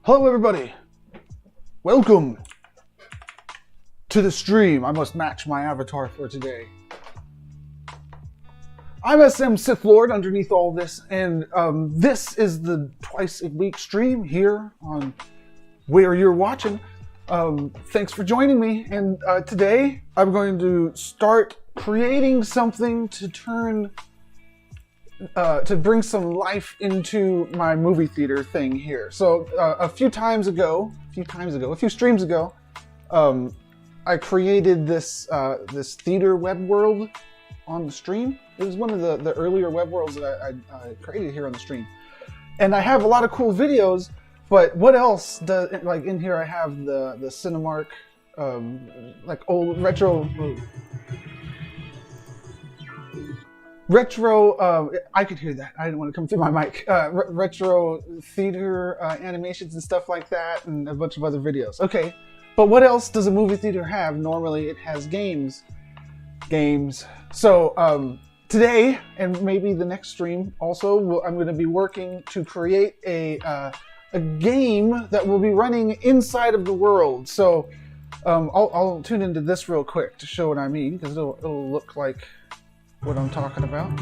Hello everybody, welcome to the stream. I must match my avatar for today. I'm SM SithLord underneath all this, and this is the twice a week stream here on where you're watching. Thanks for joining me, and today I'm going to start creating something to bring some life into my movie theater thing here. So a few streams ago, I created this theater web world on the stream. It was one of the earlier web worlds that I created here on the stream. And I have a lot of cool videos, but what else does, like in here I have the Cinemark, like old retro, I could hear that. I didn't want to come through my mic. Retro theater animations and stuff like that, and a bunch of other videos. Okay, but what else does a movie theater have? Normally it has games. So today, and maybe the next stream also, I'm going to be working to create a game that will be running inside of the world. So I'll tune into this real quick to show what I mean, because it'll look like what I'm talking about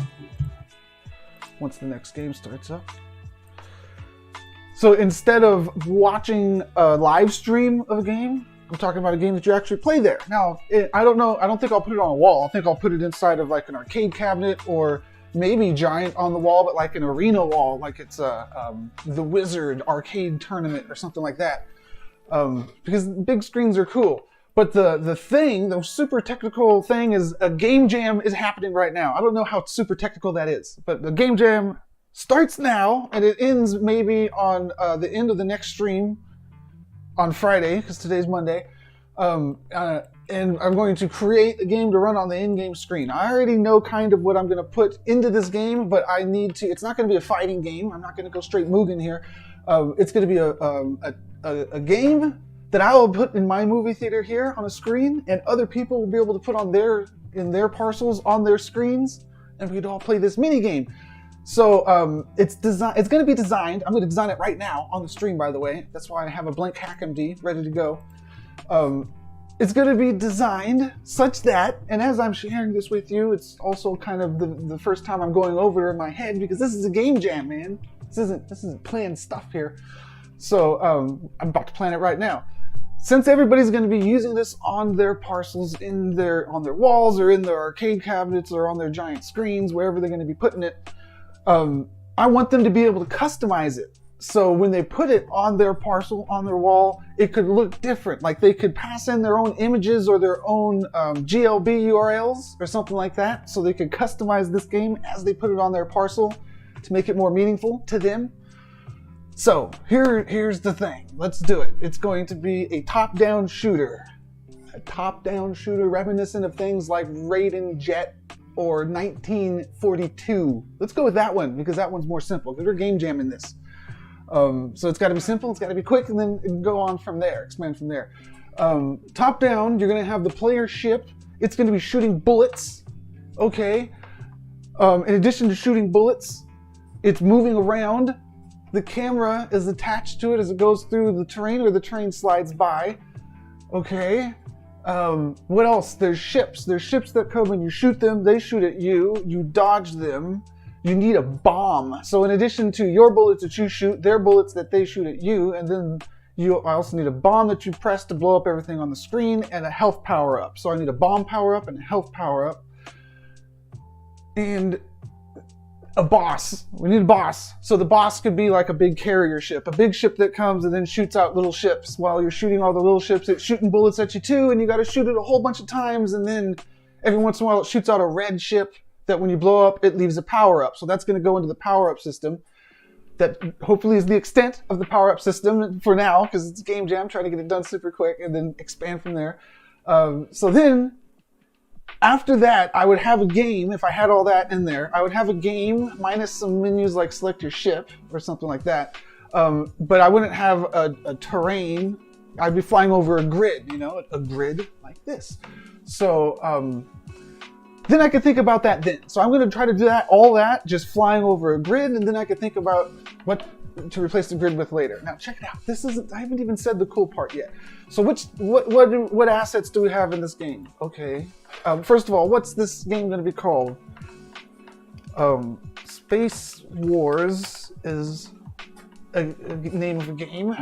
once the next game starts up. So instead of watching a live stream of a game, I'm talking about a game that you actually play there. Now, I don't think I'll put it on a wall. I think I'll put it inside of like an arcade cabinet, or maybe giant on the wall, but like an arena wall, like it's the Wizard arcade tournament or something like that. Because big screens are cool. But the super technical thing is a game jam is happening right now. I don't know how super technical that is, but the game jam starts now and it ends maybe on the end of the next stream on Friday, because today's Monday. And I'm going to create a game to run on the in-game screen. I already know kind of what I'm going to put into this game, but I need to. It's not going to be a fighting game. I'm not going to go straight Mugen here. It's going to be a game that I will put in my movie theater here on a screen, and other people will be able to put on in their parcels on their screens, and we could all play this mini game. So it's going to be designed. I'm going to design it right now on the stream, by the way. That's why I have a blank HackMD ready to go. It's going to be designed such that, and as I'm sharing this with you, it's also kind of the first time I'm going over in my head, because this is a game jam, man. This isn't planned stuff here. So I'm about to plan it right now. Since everybody's going to be using this on their parcels, on their walls, or in their arcade cabinets, or on their giant screens, wherever they're going to be putting it, I want them to be able to customize it. So when they put it on their parcel, on their wall, it could look different. Like they could pass in their own images or their own GLB URLs or something like that, so they could customize this game as they put it on their parcel to make it more meaningful to them. So here's the thing. Let's do it. It's going to be a top-down shooter. A top-down shooter reminiscent of things like Raiden Jet or 1942. Let's go with that one, because that one's more simple, because we're game jamming this. So it's got to be simple, it's got to be quick, and then go on from there, expand from there. Top-down, you're going to have the player ship. It's going to be shooting bullets. Okay. In addition to shooting bullets, it's moving around. The camera is attached to it as it goes through the terrain, or the terrain slides by. Okay. What else? There's ships. There's ships that come and you shoot them. They shoot at you. You dodge them. You need a bomb. So in addition to your bullets that you shoot, their bullets that they shoot at you, and then I also need a bomb that you press to blow up everything on the screen, and a health power-up. So I need a bomb power-up and a health power-up. And a boss. We need a boss. So the boss could be like a big carrier ship, a big ship that comes and then shoots out little ships. While you're shooting all the little ships, it's shooting bullets at you too, and you got to shoot it a whole bunch of times, and then every once in a while it shoots out a red ship that when you blow up, it leaves a power-up. So that's going to go into the power-up system. That hopefully is the extent of the power-up system for now, because it's a game jam, trying to get it done super quick and then expand from there. So then, after that, I would have a game. If I had all that in there, I would have a game minus some menus like select your ship or something like that. But I wouldn't have a terrain. I'd be flying over a grid, a grid like this. So then I could think about that then. So I'm going to try to do all that, just flying over a grid, and then I could think about what to replace the grid with later. Now check it out. This isn't. I haven't even said the cool part yet. So what assets do we have in this game? Okay. First of all, what's this game going to be called? Space Wars is a name of a game.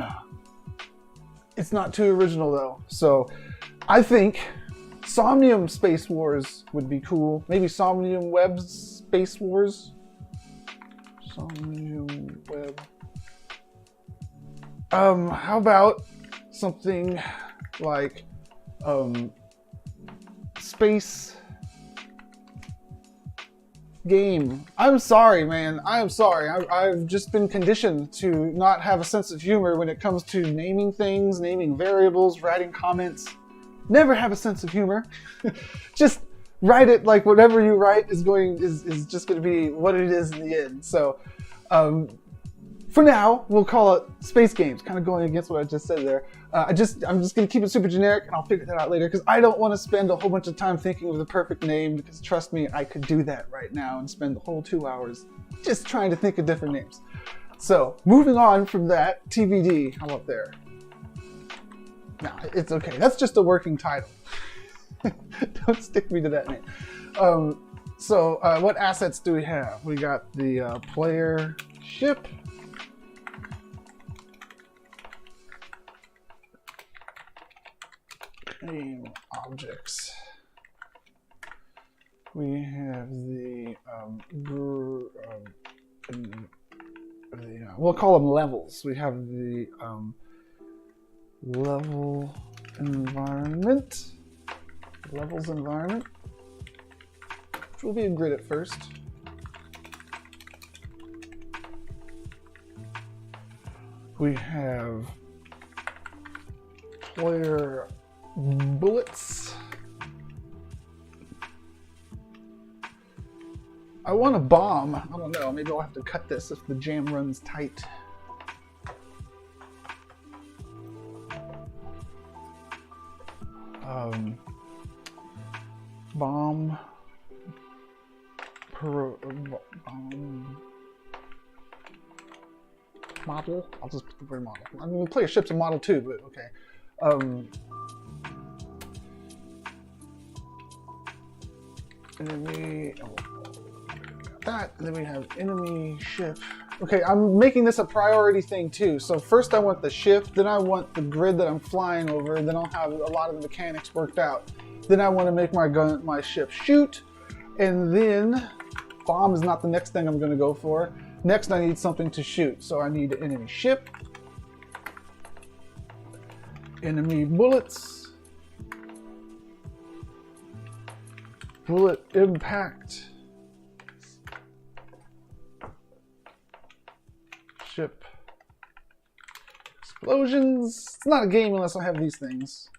It's not too original though. So I think Somnium Space Wars would be cool. Maybe Somnium Web Space Wars. Somnium Web. How about something like Space Game? I'm sorry, man. I'm sorry. I've just been conditioned to not have a sense of humor when it comes to naming things, naming variables, writing comments. Never have a sense of humor. Just write it like whatever you write is just going to be what it is in the end. So for now, we'll call it Space Games, kind of going against what I just said there. I'm just going to keep it super generic, and I'll figure that out later, because I don't want to spend a whole bunch of time thinking of the perfect name, because trust me, I could do that right now and spend the whole 2 hours just trying to think of different names. So, moving on from that, TBD, how about there? No, it's okay. That's just a working title. Don't stick me to that name. So, what assets do we have? We got the player ship. Game objects. We have the we'll call them levels. We have the level environment, levels environment, which will be a grid at first. We have player bullets. I want a bomb. I don't know. Maybe I'll have to cut this if the jam runs tight. Bomb. Model. I'll just put the word model. I mean, player ship's a model too, but okay. Enemy, that, and then we have enemy ship. Okay, I'm making this a priority thing too. So first I want the ship, then I want the grid that I'm flying over, then I'll have a lot of the mechanics worked out. Then I want to make my ship shoot, and then bomb is not the next thing I'm going to go for. Next I need something to shoot, so I need an enemy ship, enemy bullets, bullet impact, ship explosions. It's not a game unless I have these things.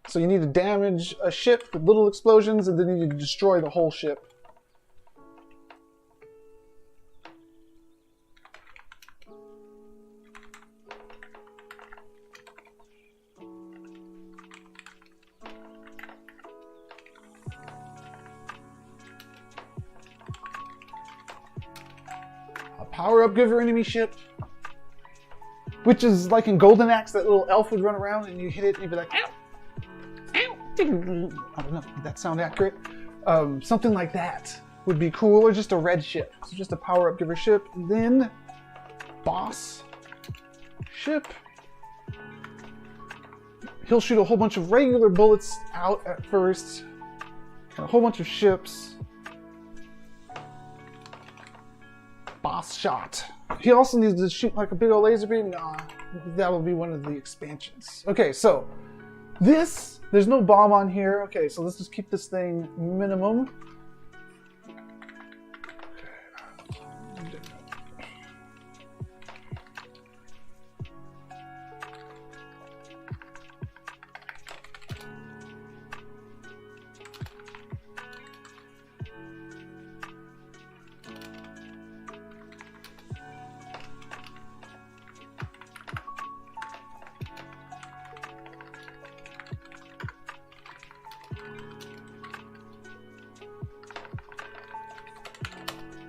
So you need to damage a ship with little explosions, and then you need to destroy the whole ship. Power up, give your enemy ship, which is like in Golden Axe, that little elf would run around and you hit it and you'd be like, ow, ow. I don't know, did that sound accurate? Something like that would be cool, or just a red ship. So just a power up, give her ship, then boss ship. He'll shoot a whole bunch of regular bullets out at first, and a whole bunch of ships. Boss shot. He also needs to shoot like a big old laser beam. Nah, that will be one of the expansions. Okay, so there's no bomb on here. Okay, so let's just keep this thing minimum.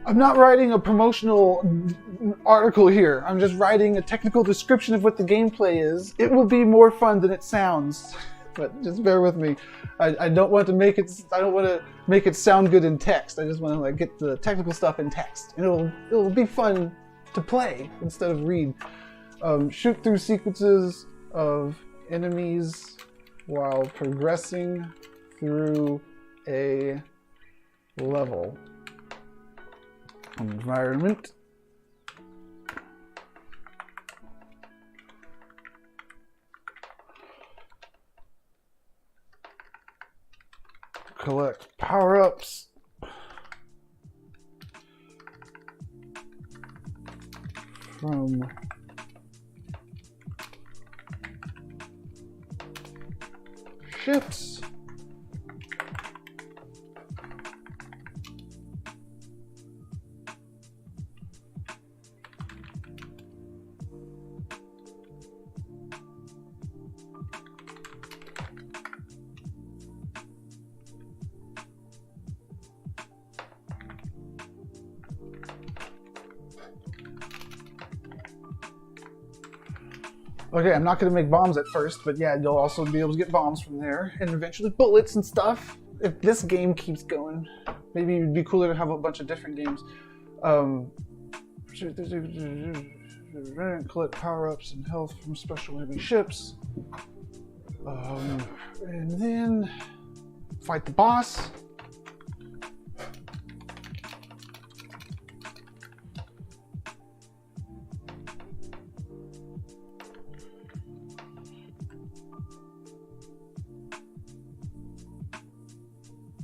I'm not writing a promotional article here. I'm just writing a technical description of what the gameplay is. It will be more fun than it sounds, but just bear with me. I don't want to make it. I don't want to make it sound good in text. I just want to like get the technical stuff in text, and it'll be fun to play instead of read. Shoot through sequences of enemies while progressing through a level. Environment. Collect power-ups. From ships. Okay, I'm not going to make bombs at first, but yeah, you'll also be able to get bombs from there, and eventually bullets and stuff. If this game keeps going, maybe it'd be cooler to have a bunch of different games. Collect power-ups and health from special enemy ships. And then fight the boss.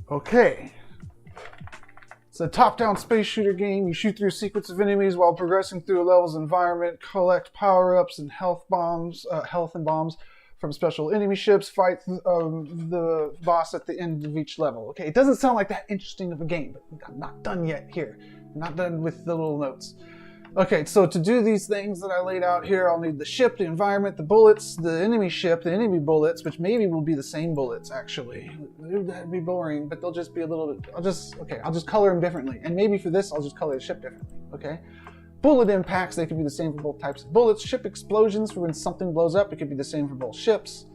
Okay, it's a top-down space shooter game. You shoot through a sequence of enemies while progressing through a level's environment, collect power-ups and health and bombs from special enemy ships, fight the boss at the end of each level. Okay, it doesn't sound like that interesting of a game, but I'm not done yet here. I'm not done with the little notes. Okay, so to do these things that I laid out here, I'll need the ship, the environment, the bullets, the enemy ship, the enemy bullets, which maybe will be the same bullets, actually. That'd be boring, but they'll just be a little bit... I'll just color them differently. And maybe for this, I'll just color the ship differently, okay? Bullet impacts, they could be the same for both types of bullets. Ship explosions, for when something blows up, it could be the same for both ships.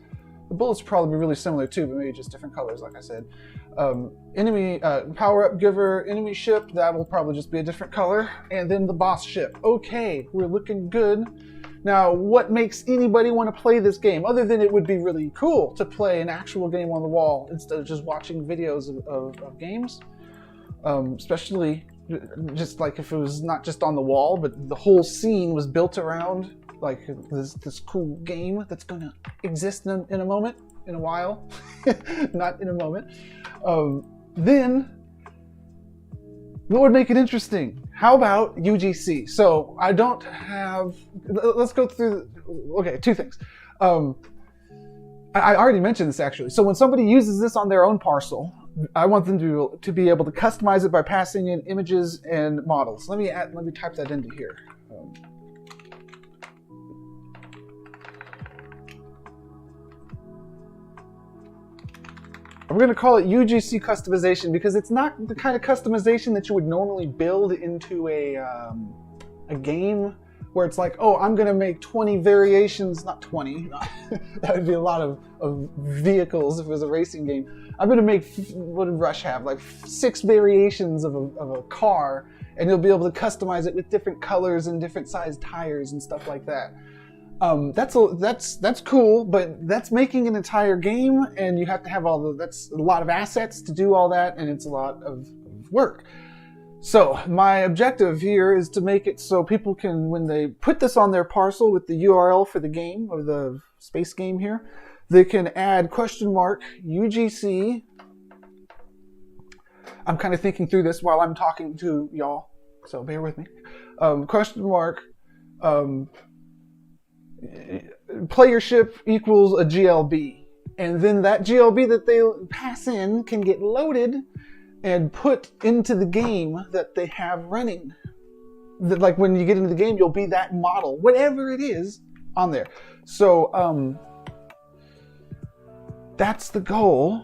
The bullets would probably be really similar too, but maybe just different colors, like I said. Enemy power-up giver, enemy ship, that will probably just be a different color. And then the boss ship. Okay, we're looking good. Now, what makes anybody want to play this game? Other than it would be really cool to play an actual game on the wall instead of just watching videos of games. Especially just like if it was not just on the wall, but the whole scene was built around like this cool game that's gonna exist in a moment, in a while, not in a moment. Then what would make it interesting? How about UGC? So I don't have. Let's go through. Okay, two things. I already mentioned this actually. So when somebody uses this on their own parcel, I want them to be able to customize it by passing in images and models. Let me type that into here. I'm going to call it UGC customization because it's not the kind of customization that you would normally build into a game where it's like, oh, I'm going to make 20 variations, not 20, that would be a lot of vehicles if it was a racing game. I'm going to make, what did Rush have, like 6 variations of a car, and you'll be able to customize it with different colors and different sized tires and stuff like that. That's cool, but that's making an entire game, and you have to have that's a lot of assets to do all that, and it's a lot of work. So my objective here is to make it so people can, when they put this on their parcel with the URL for the game, or the space game here, they can add $UGC. I'm kind of thinking through this while I'm talking to y'all, so bear with me. Player ship equals a GLB, and then that GLB that they pass in can get loaded and put into the game that they have running. Like when you get into the game, you'll be that model, whatever it is, on there. So that's the goal.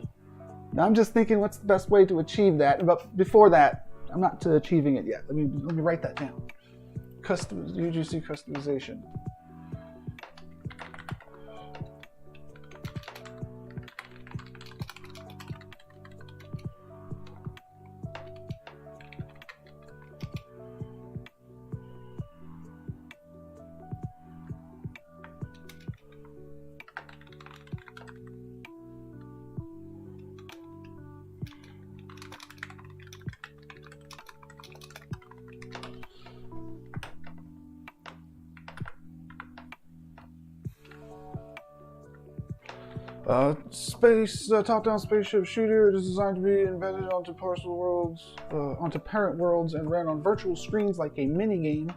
Now I'm just thinking, what's the best way to achieve that? But before that, I'm not achieving it yet. Let me write that down. UGC customization. Top-down spaceship shooter. It is designed to be embedded onto parcel worlds, onto parent worlds, and run on virtual screens like a minigame.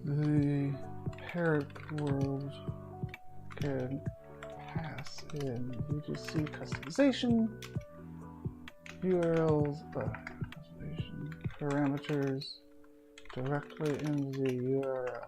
The parent world can pass in UGC customization, URLs, customization parameters directly in the URL.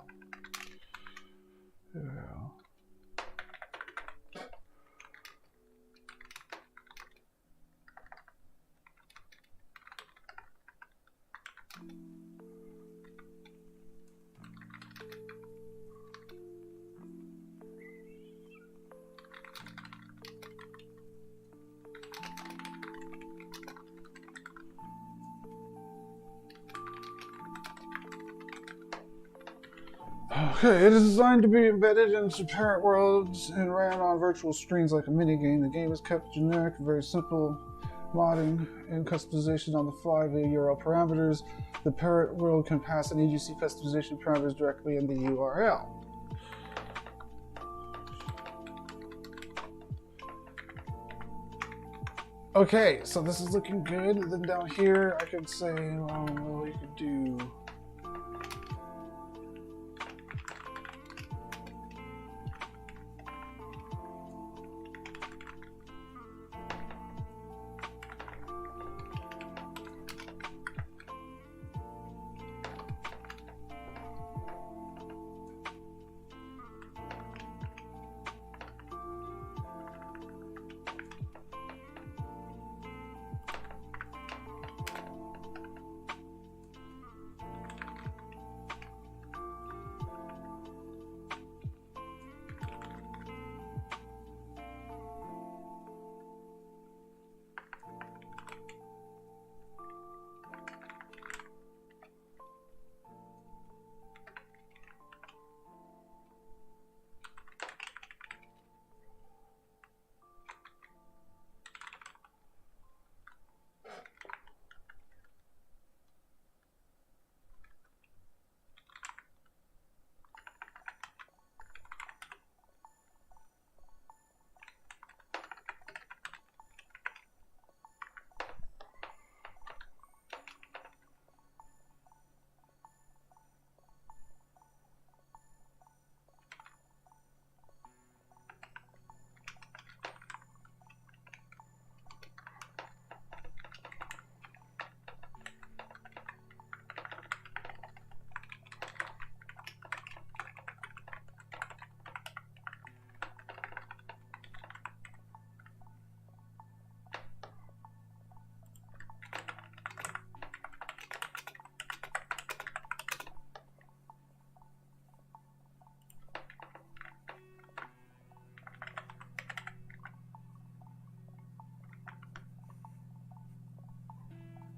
Okay, it is designed to be embedded into parent worlds and ran on virtual screens like a minigame. The game is kept generic, very simple modding and customization on the fly via URL parameters. The parent world can pass an UGC customization parameters directly in the URL. Okay, so this is looking good. Then down here, I could say, well, we could do.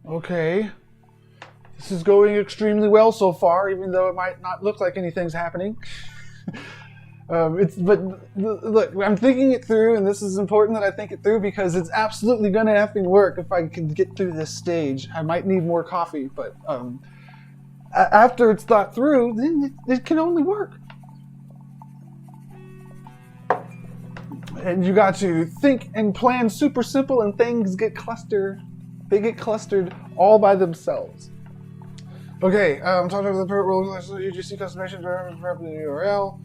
Okay, this is going extremely well so far, even though it might not look like anything's happening. Look, I'm thinking it through, and this is important that I think it through because it's absolutely gonna effing work if I can get through this stage. I might need more coffee, but after it's thought through, then it can only work. And you got to think and plan super simple, and things get clustered. They get clustered all by themselves. Okay, I'm talking about the parent world. UGC customization parameter URL.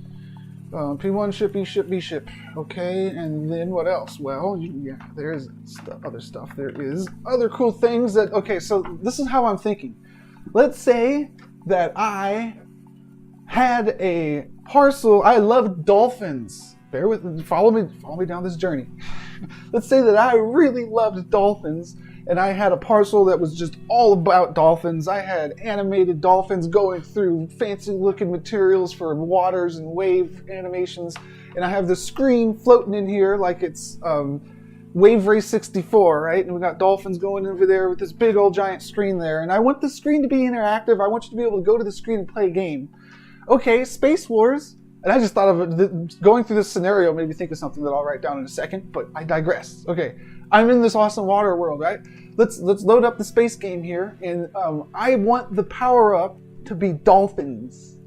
P1 ship, E ship, B ship. Okay, and then what else? Well, yeah, there is other stuff. There is other cool things that. Okay, so this is how I'm thinking. Let's say that I had a parcel. I love dolphins. bear with me, follow me down this journey. Let's say that I really loved dolphins, and I had a parcel that was just all about dolphins. I had animated dolphins going through fancy looking materials for waters and wave animations, and I have the screen floating in here like it's Wave Race 64, right? And we got dolphins going over there with this big old giant screen there. And I want the screen to be interactive. I want you to be able to go to the screen and play a game. Okay, Space Wars. And I just thought of it, going through this scenario made me think of something that I'll write down in a second, but I digress. Okay, I'm in this awesome water world, right? Let's load up the space game here, and I want the power-up to be dolphins.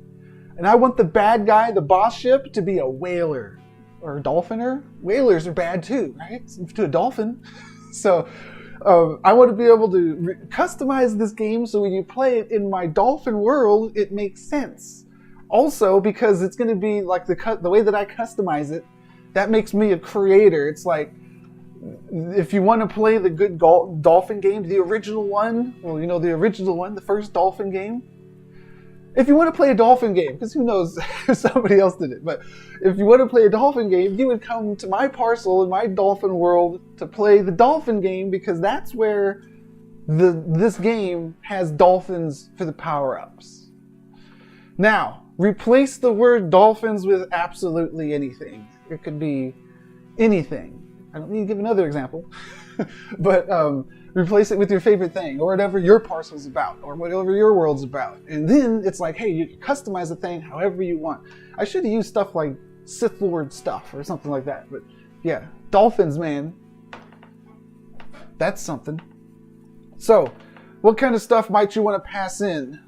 And I want the bad guy, the boss ship, to be a whaler. Or a dolphiner. Whalers are bad too, right? To a dolphin. So I want to be able to customize this game so when you play it in my dolphin world, it makes sense. Also, because it's going to be like the way that I customize it, that makes me a creator. It's like, if you want to play the good dolphin game, the original one, well, you know, the original one, the first dolphin game, if you want to play a dolphin game, because who knows if somebody else did it, but if you want to play a dolphin game, you would come to my parcel in my dolphin world to play the dolphin game, because that's where this game has dolphins for the power-ups. Now, replace the word dolphins with absolutely anything. It could be anything. I don't need to give another example, but replace it with your favorite thing, or whatever your parcel's about, or whatever your world's about. And then it's like, hey, you can customize the thing however you want. I should have used stuff like SithLord stuff or something like that, but yeah, dolphins, man. That's something. So, what kind of stuff might you want to pass in?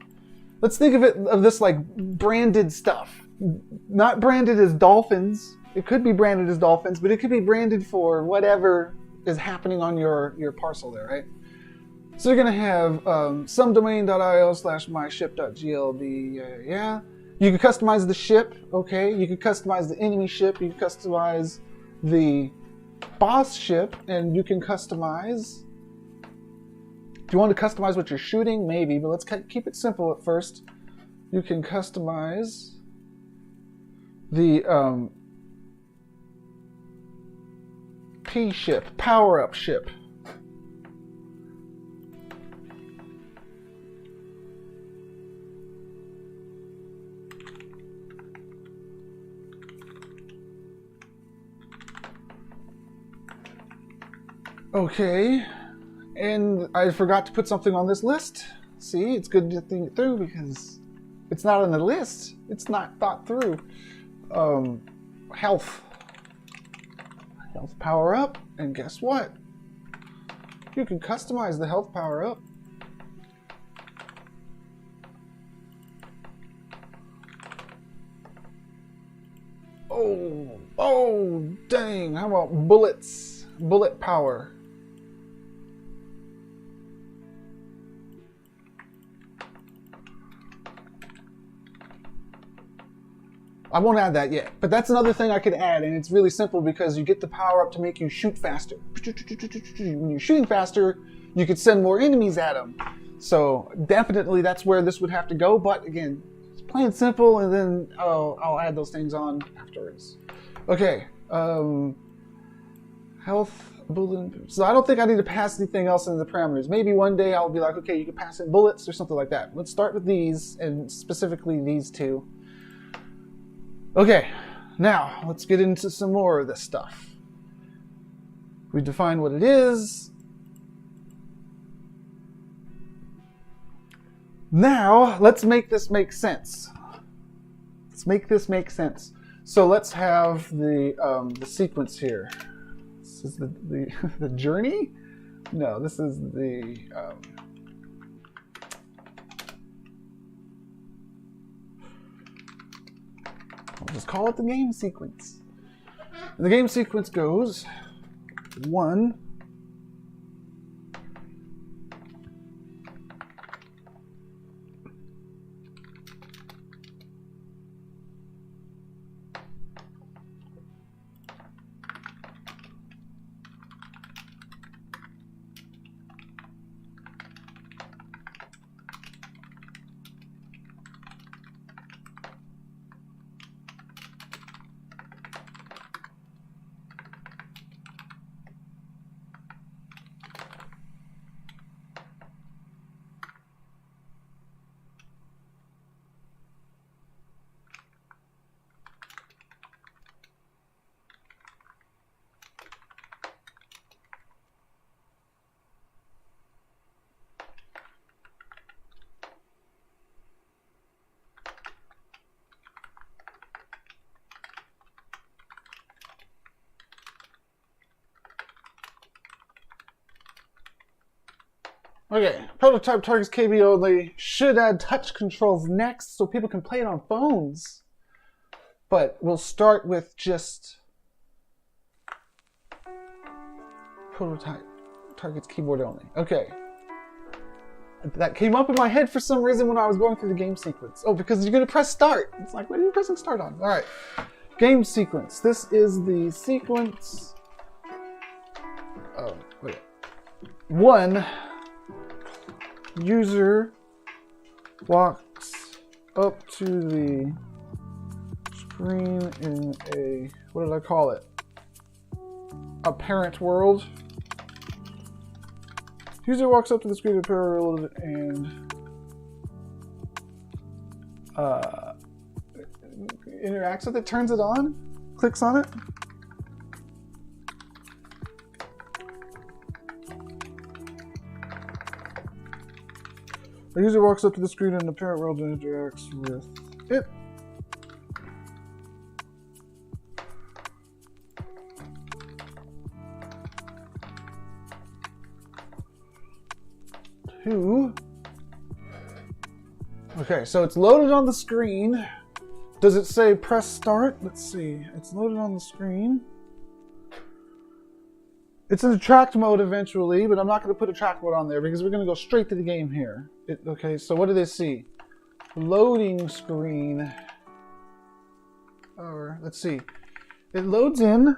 Let's think of this like branded stuff. Not branded as dolphins. It could be branded as dolphins, but it could be branded for whatever is happening on your parcel there, right? So you're going to have somedomain.io/myship.glb, yeah. You can customize the ship, okay. You can customize the enemy ship. You can customize the boss ship, and you can customize... If you want to customize what you're shooting, maybe, but let's keep it simple at first. You can customize the P ship, power-up ship. Okay, and I forgot to put something on this list. See, it's good to think it through because it's not on the list. It's not thought through. Health power up, and guess what? You can customize the health power up. Oh, dang. How about bullets? Bullet power. I won't add that yet, but that's another thing I could add, and it's really simple because you get the power up to make you shoot faster. When you're shooting faster, you could send more enemies at them. So definitely that's where this would have to go, but again, it's plain simple, and then I'll add those things on afterwards. Okay, health, bullet. So I don't think I need to pass anything else in the parameters. Maybe one day I'll be like, okay, you can pass in bullets or something like that. Let's start with these, and specifically these two. Okay, now let's get into some more of this stuff. We define what it is. Now, let's make this make sense. Let's make this make sense. So let's have the sequence here. This is the journey? No, this is the... I'll just call it the game sequence. And the game sequence goes 1, Okay, prototype targets KB only. Should add touch controls next so people can play it on phones. But we'll start with just prototype targets keyboard only. Okay. That came up in my head for some reason when I was going through the game sequence. Oh, because you're going to press start. It's like, what are you pressing start on? All right. Game sequence. This is the sequence. Oh, wait. 1. User walks up to the screen in a, what did I call it? Apparent world. User walks up to the screen in apparent world and interacts with it, turns it on, clicks on it. The user walks up to the screen in the apparent world and interacts with it. Okay, so it's loaded on the screen. Does it say press start? Let's see. It's loaded on the screen. It's in attract mode eventually, but I'm not going to put attract mode on there because we're going to go straight to the game here. Okay, so what do they see? Loading screen. Or let's see. It loads in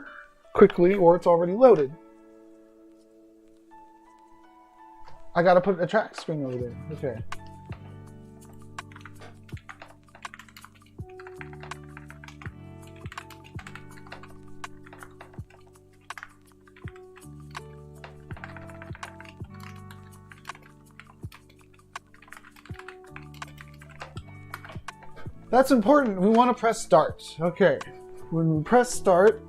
quickly, or it's already loaded. I got to put a track screen over there. Okay. That's important. We want to press start. Okay. When we press start,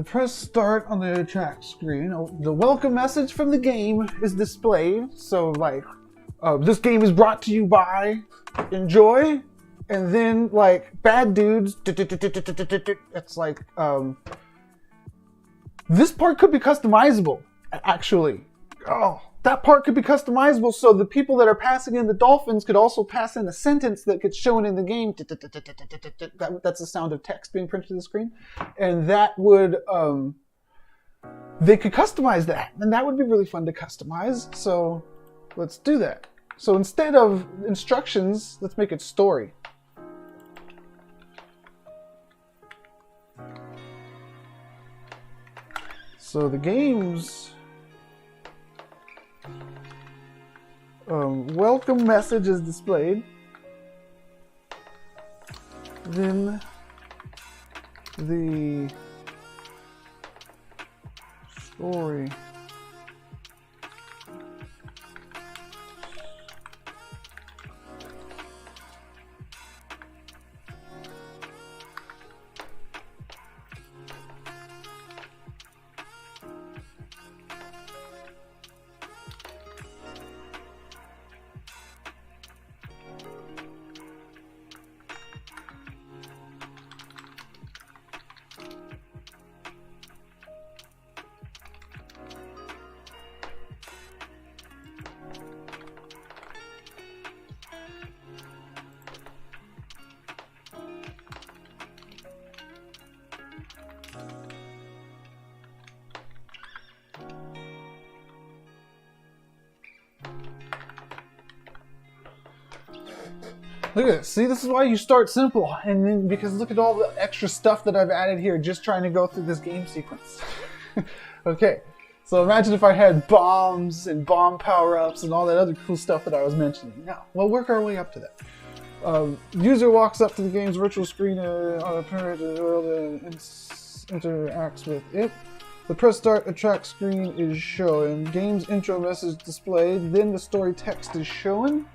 press start on the track screen. The welcome message from the game is displayed. So like, this game is brought to you by enjoy. And then like bad dudes. It's like, this part could be customizable actually. Oh, that part could be customizable. So the people that are passing in the dolphins could also pass in a sentence that gets shown in the game. That's the sound of text being printed to the screen. And that would, they could customize that. And that would be really fun to customize. So let's do that. So instead of instructions, let's make it story. So the game's welcome message is displayed. Then the story Look at this. See, this is why you start simple. And then, because look at all the extra stuff that I've added here just trying to go through this game sequence. Okay, so imagine if I had bombs and bomb power-ups and all that other cool stuff that I was mentioning. Now, we'll work our way up to that. User walks up to the game's virtual screen on a parent world and interacts with it. The press start attract screen is shown. Game's intro message displayed. Then the story text is shown.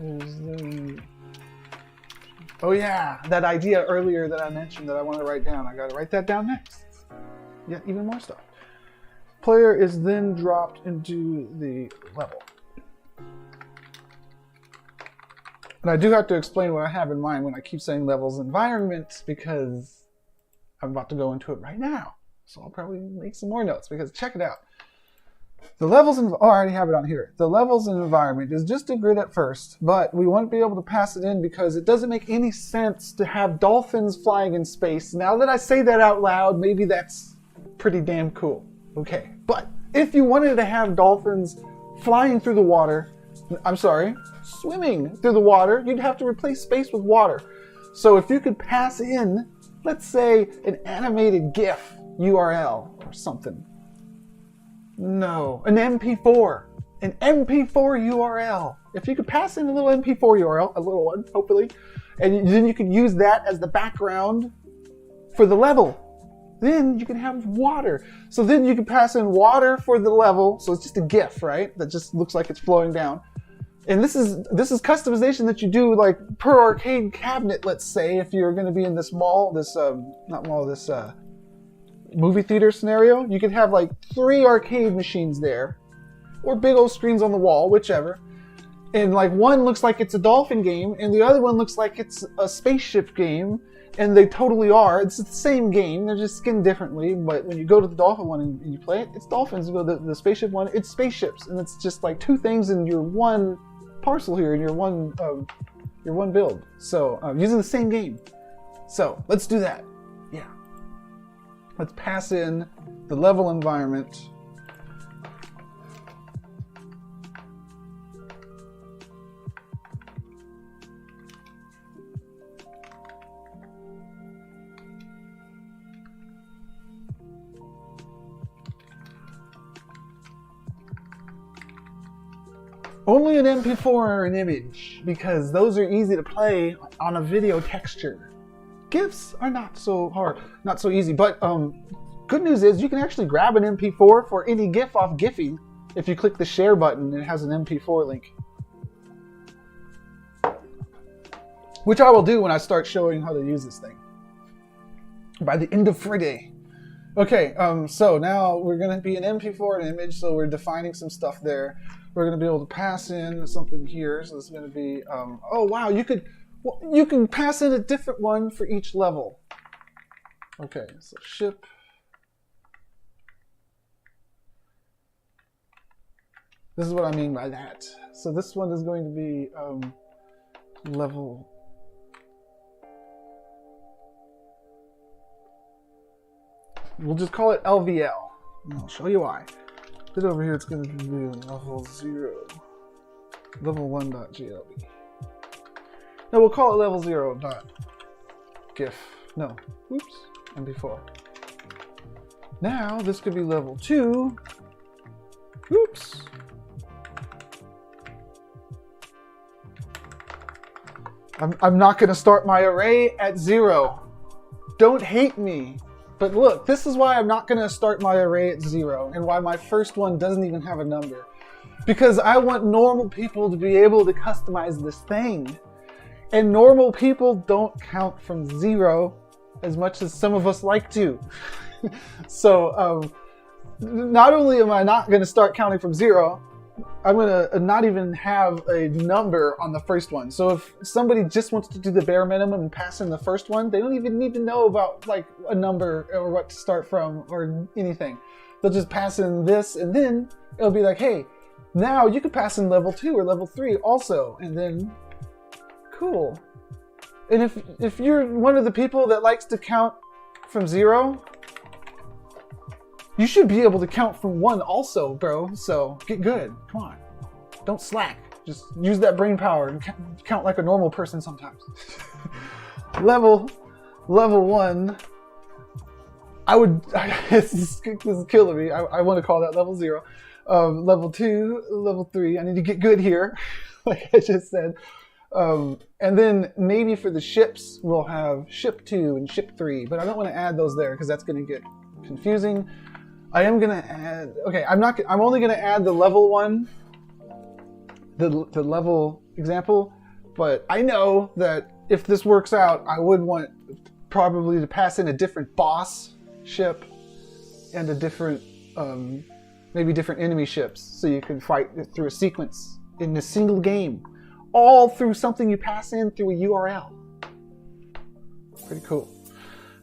Is the Oh yeah, that idea earlier that I mentioned that I want to write down. I got to write that down next. Yeah, even more stuff. Player is then dropped into the level. And I do have to explain what I have in mind when I keep saying levels environment, because I'm about to go into it right now. So I'll probably make some more notes, because check it out. The levels, I already have it on here. The levels and environment is just a grid at first, but we won't be able to pass it in because it doesn't make any sense to have dolphins flying in space. Now that I say that out loud, maybe that's pretty damn cool. Okay, but if you wanted to have dolphins flying through the water, swimming through the water, you'd have to replace space with water. So if you could pass in, let's say, an animated GIF URL or something. No, an MP4. An MP4 URL. If you could pass in a little MP4 URL, a little one, hopefully, and then you could use that as the background for the level. Then you can have water. So then you can pass in water for the level. So it's just a GIF, right? That just looks like it's flowing down. And this is customization that you do like per arcade cabinet, let's say, if you're going to be in this mall, movie theater scenario. You could have like 3 arcade machines there, or big old screens on the wall, whichever. And like one looks like it's a dolphin game, and the other one looks like it's a spaceship game, and they totally are. It's the same game, they're just skinned differently. But when you go to the dolphin one and you play it, it's dolphins. You go to the spaceship one, it's spaceships, and it's just like 2 things in your one parcel here, in your one build. So using the same game. So let's do that. Yeah. Let's pass in the level environment. Only an MP4 or an image, because those are easy to play on a video texture. GIFs are not so hard, not so easy, but good news is you can actually grab an MP4 for any GIF off Giphy if you click the share button. It has an MP4 link, which I will do when I start showing how to use this thing by the end of Friday. Okay, so now we're going to be an MP4 and image, so we're defining some stuff there. We're going to be able to pass in something here, so this is going to be, oh wow, you can pass in a different one for each level. Okay, so ship. This is what I mean by that. So this one is going to be level. We'll just call it LVL. I'll show you why. Then over here it's going to be level 0. Level 1.glb. No, we'll call it level 0.gif. No. Oops. MP4. Now this could be level 2. Oops. I'm not going to start my array at 0. Don't hate me. But look, this is why I'm not going to start my array at 0, and why my first one doesn't even have a number. Because I want normal people to be able to customize this thing. And normal people don't count from 0 as much as some of us like to. So not only am I not going to start counting from 0, I'm going to not even have a number on the first one. So if somebody just wants to do the bare minimum and pass in the first one, they don't even need to know about like a number or what to start from or anything. They'll just pass in this, and then it'll be like, hey, now you can pass in level 2 or level 3 also, and then cool. And if you're one of the people that likes to count from 0, you should be able to count from 1 also, bro. So get good. Come on. Don't slack. Just use that brain power and count like a normal person sometimes. Level 1. This is killing me. I want to call that level 0. Level 2, level 3. I need to get good here, like I just said. And then maybe for the ships, we'll have ship 2 and ship 3. But I don't want to add those there because that's going to get confusing. I am gonna add. Okay, I'm only gonna add the level 1, the level example. But I know that if this works out, I would want probably to pass in a different boss ship and a different, maybe different enemy ships, so you can fight through a sequence in a single game, all through something you pass in through a URL. Pretty cool.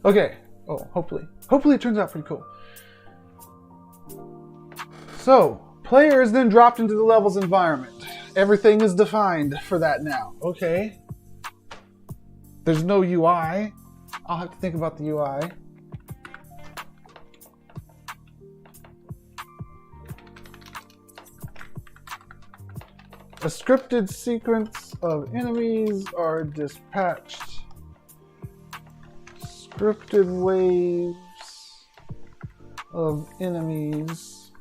Okay. Oh, hopefully it turns out pretty cool. So, player is then dropped into the level's environment. Everything is defined for that now. Okay. There's no UI. I'll have to think about the UI. A scripted sequence of enemies are dispatched. Scripted waves of enemies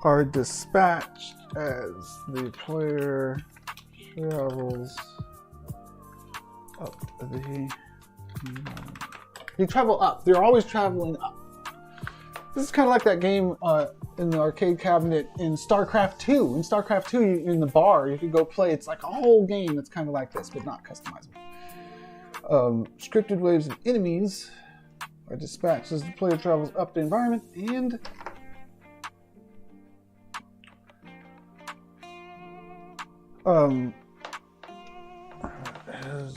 are dispatched as the player travels up the... They travel up. They're always traveling up. This is kind of like that game in the arcade cabinet in StarCraft 2. In StarCraft 2, in the bar, you could go play. It's like a whole game that's kind of like this, but not customizable. Scripted waves of enemies are dispatched as the player travels up the environment, and as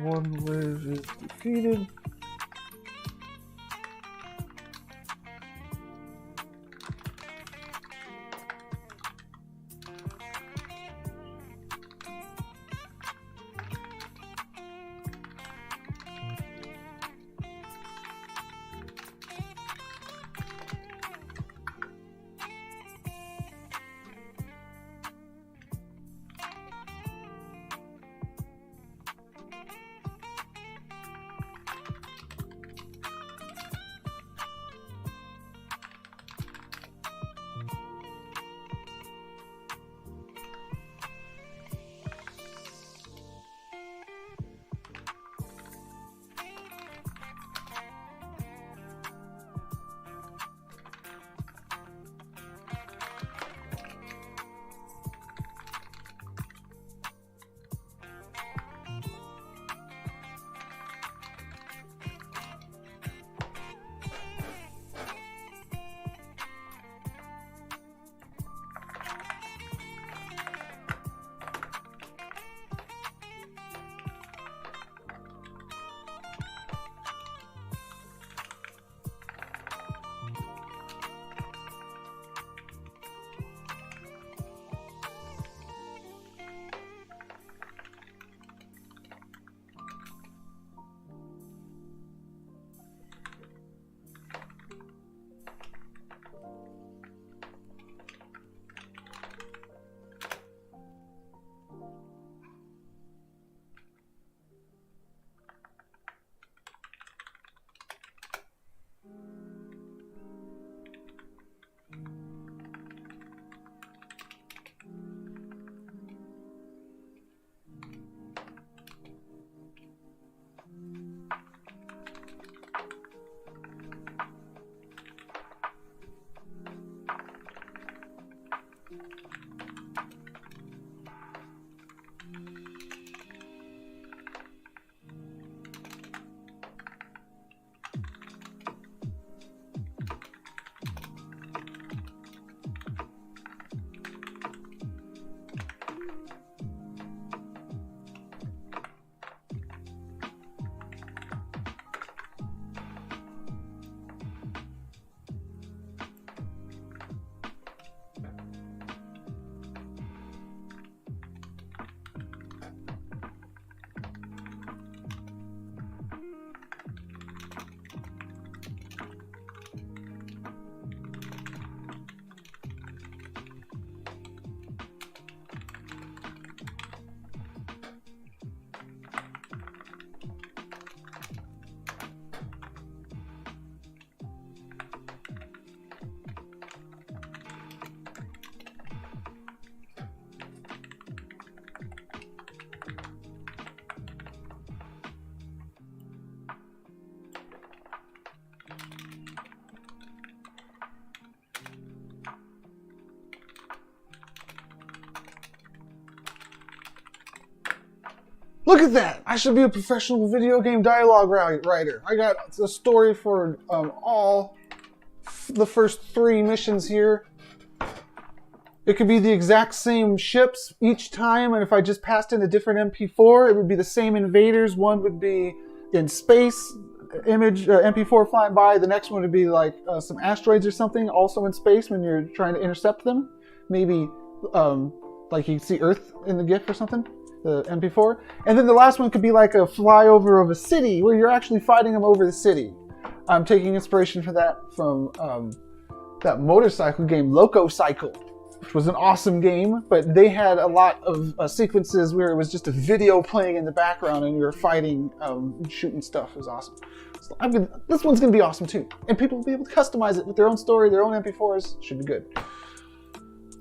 one wave is defeated, Look at that! I should be a professional video game dialogue writer. I got a story for all the first 3 missions here. It could be the exact same ships each time, and if I just passed in a different MP4, it would be the same invaders. One would be in space, image MP4 flying by. The next one would be like some asteroids or something, also in space when you're trying to intercept them. Maybe like you see Earth in the GIF or something, the MP4. And then the last one could be like a flyover of a city where you're actually fighting them over the city. I'm taking inspiration for that from that motorcycle game, Loco Cycle, which was an awesome game, but they had a lot of sequences where it was just a video playing in the background and you were fighting, shooting stuff. It was awesome. So this one's going to be awesome too. And people will be able to customize it with their own story, their own MP4s. Should be good.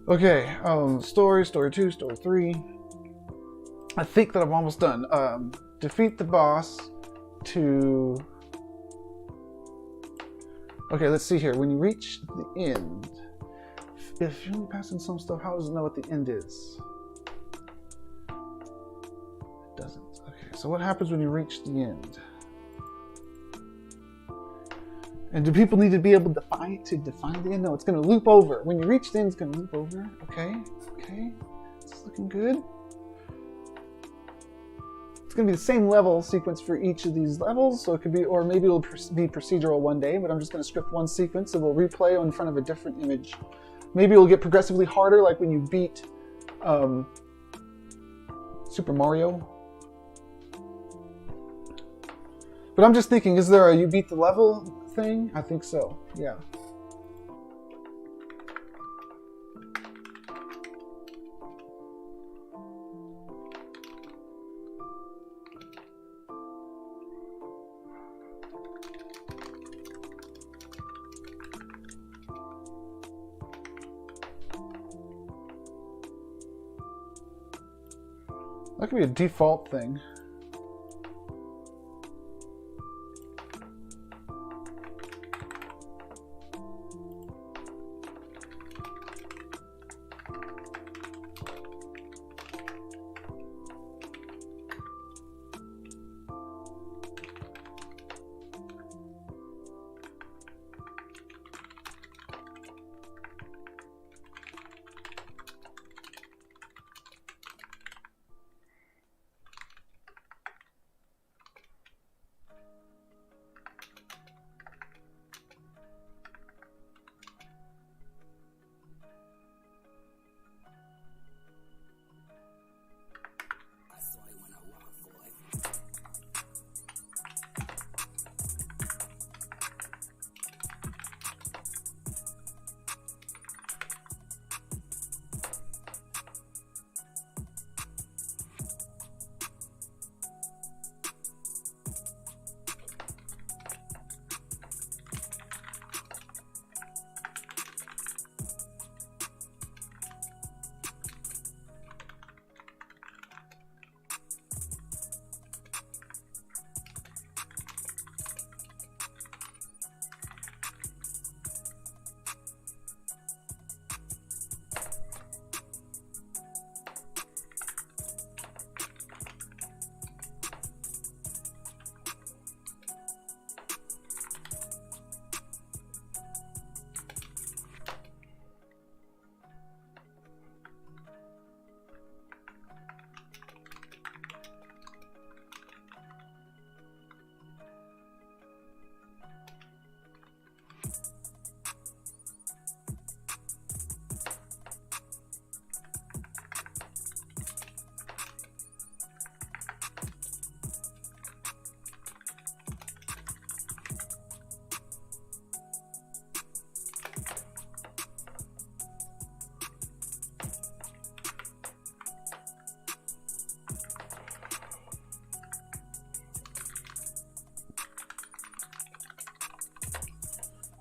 Okay, story 2, story 3. I think that I'm almost done. Defeat the boss to... Okay, let's see here. When you reach the end... If you're only passing some stuff, how does it know what the end is? It doesn't. Okay, so what happens when you reach the end? And do people need to be able to define the end? No, it's going to loop over. When you reach the end, it's going to loop over. Okay, okay. It's looking good. It's going to be the same level sequence for each of these levels, so it could be, or maybe it'll be procedural one day, but I'm just going to script one sequence that will replay in front of a different image. Maybe it'll get progressively harder, like when you beat Super Mario. But I'm just thinking, is there a you beat the level thing? I think so, yeah. That could be a default thing.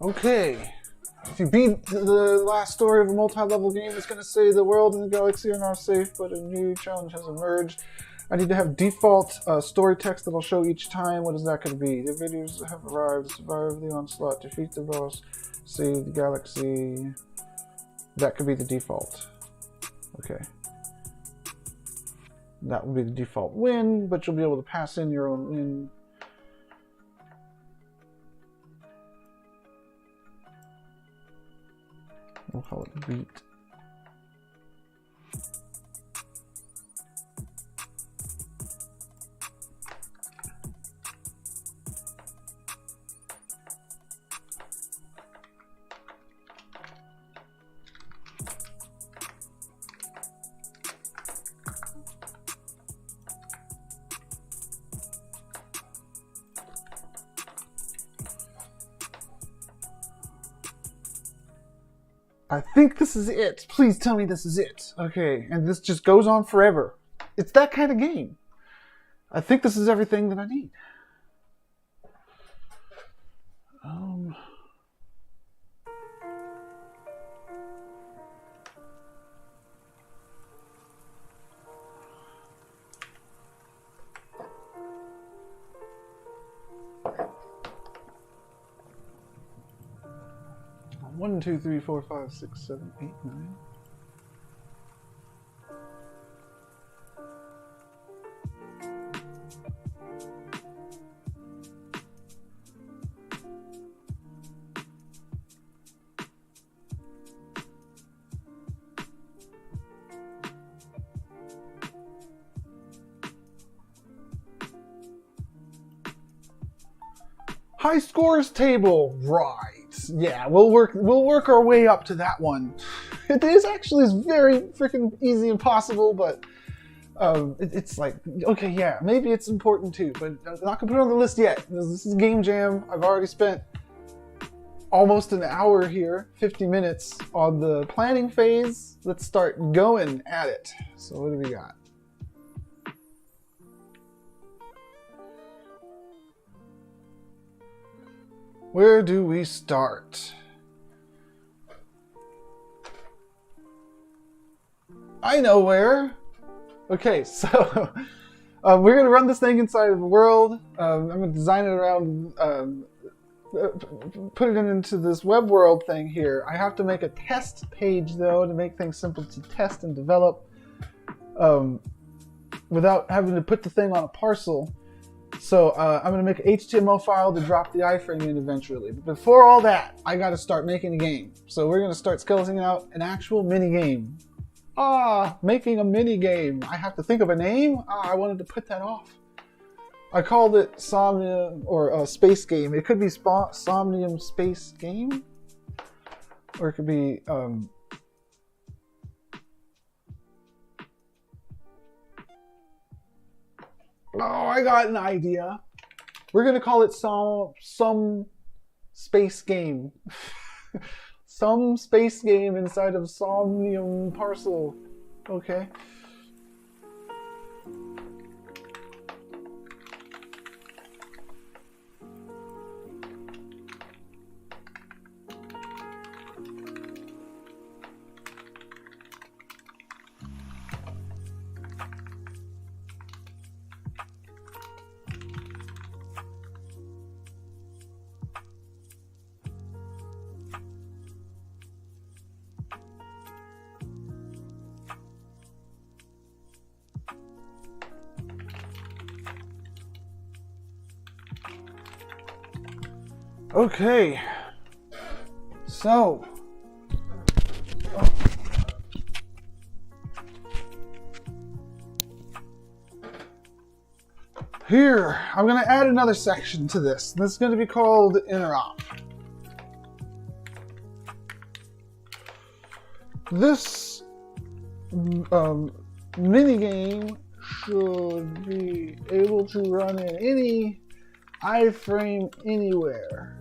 Okay, if you beat the last story of a multi-level game, it's going to say the world and the galaxy are now safe, but a new challenge has emerged. I need to have default story text that I'll show each time. What is that going to be? The videos have arrived, survive the onslaught, defeat the boss, save the galaxy. That could be the default. Okay. That will be the default win, but you'll be able to pass in your own win. We'll call it beat. I think this is it. Please tell me this is it. Okay, and this just goes on forever. It's that kind of game. I think this is everything that I need. 1, 2, 3, 4, 5, 6, 7, 8, 9. High scores table, right? Yeah, we'll work our way up to that one. It is actually very freaking easy and possible, but it's like, okay, yeah, maybe it's important too, but I'm not gonna put it on the list yet. This is Game Jam. I've already spent almost an hour here, 50 minutes on the planning phase. Let's start going at it. So what do we got? Where do we start? I know where. Okay, so we're going to run this thing inside of the world. I'm going to design it around, put it into this web world thing here. I have to make a test page, though, to make things simple to test and develop without having to put the thing on a parcel. So I'm going to make an HTML file to drop the iframe in eventually. But before all that, I got to start making a game. So we're going to start skeleting out an actual mini game. Making a mini game. I have to think of a name. I wanted to put that off. I called it Somnium or Space Game. It could be Somnium Space Game, or it could be Oh, I got an idea. We're gonna call it some space game. Some space game inside of Somnium parcel. Okay. Okay, so here I'm going to add another section to this. This is going to be called interop. This mini game should be able to run in any iframe anywhere.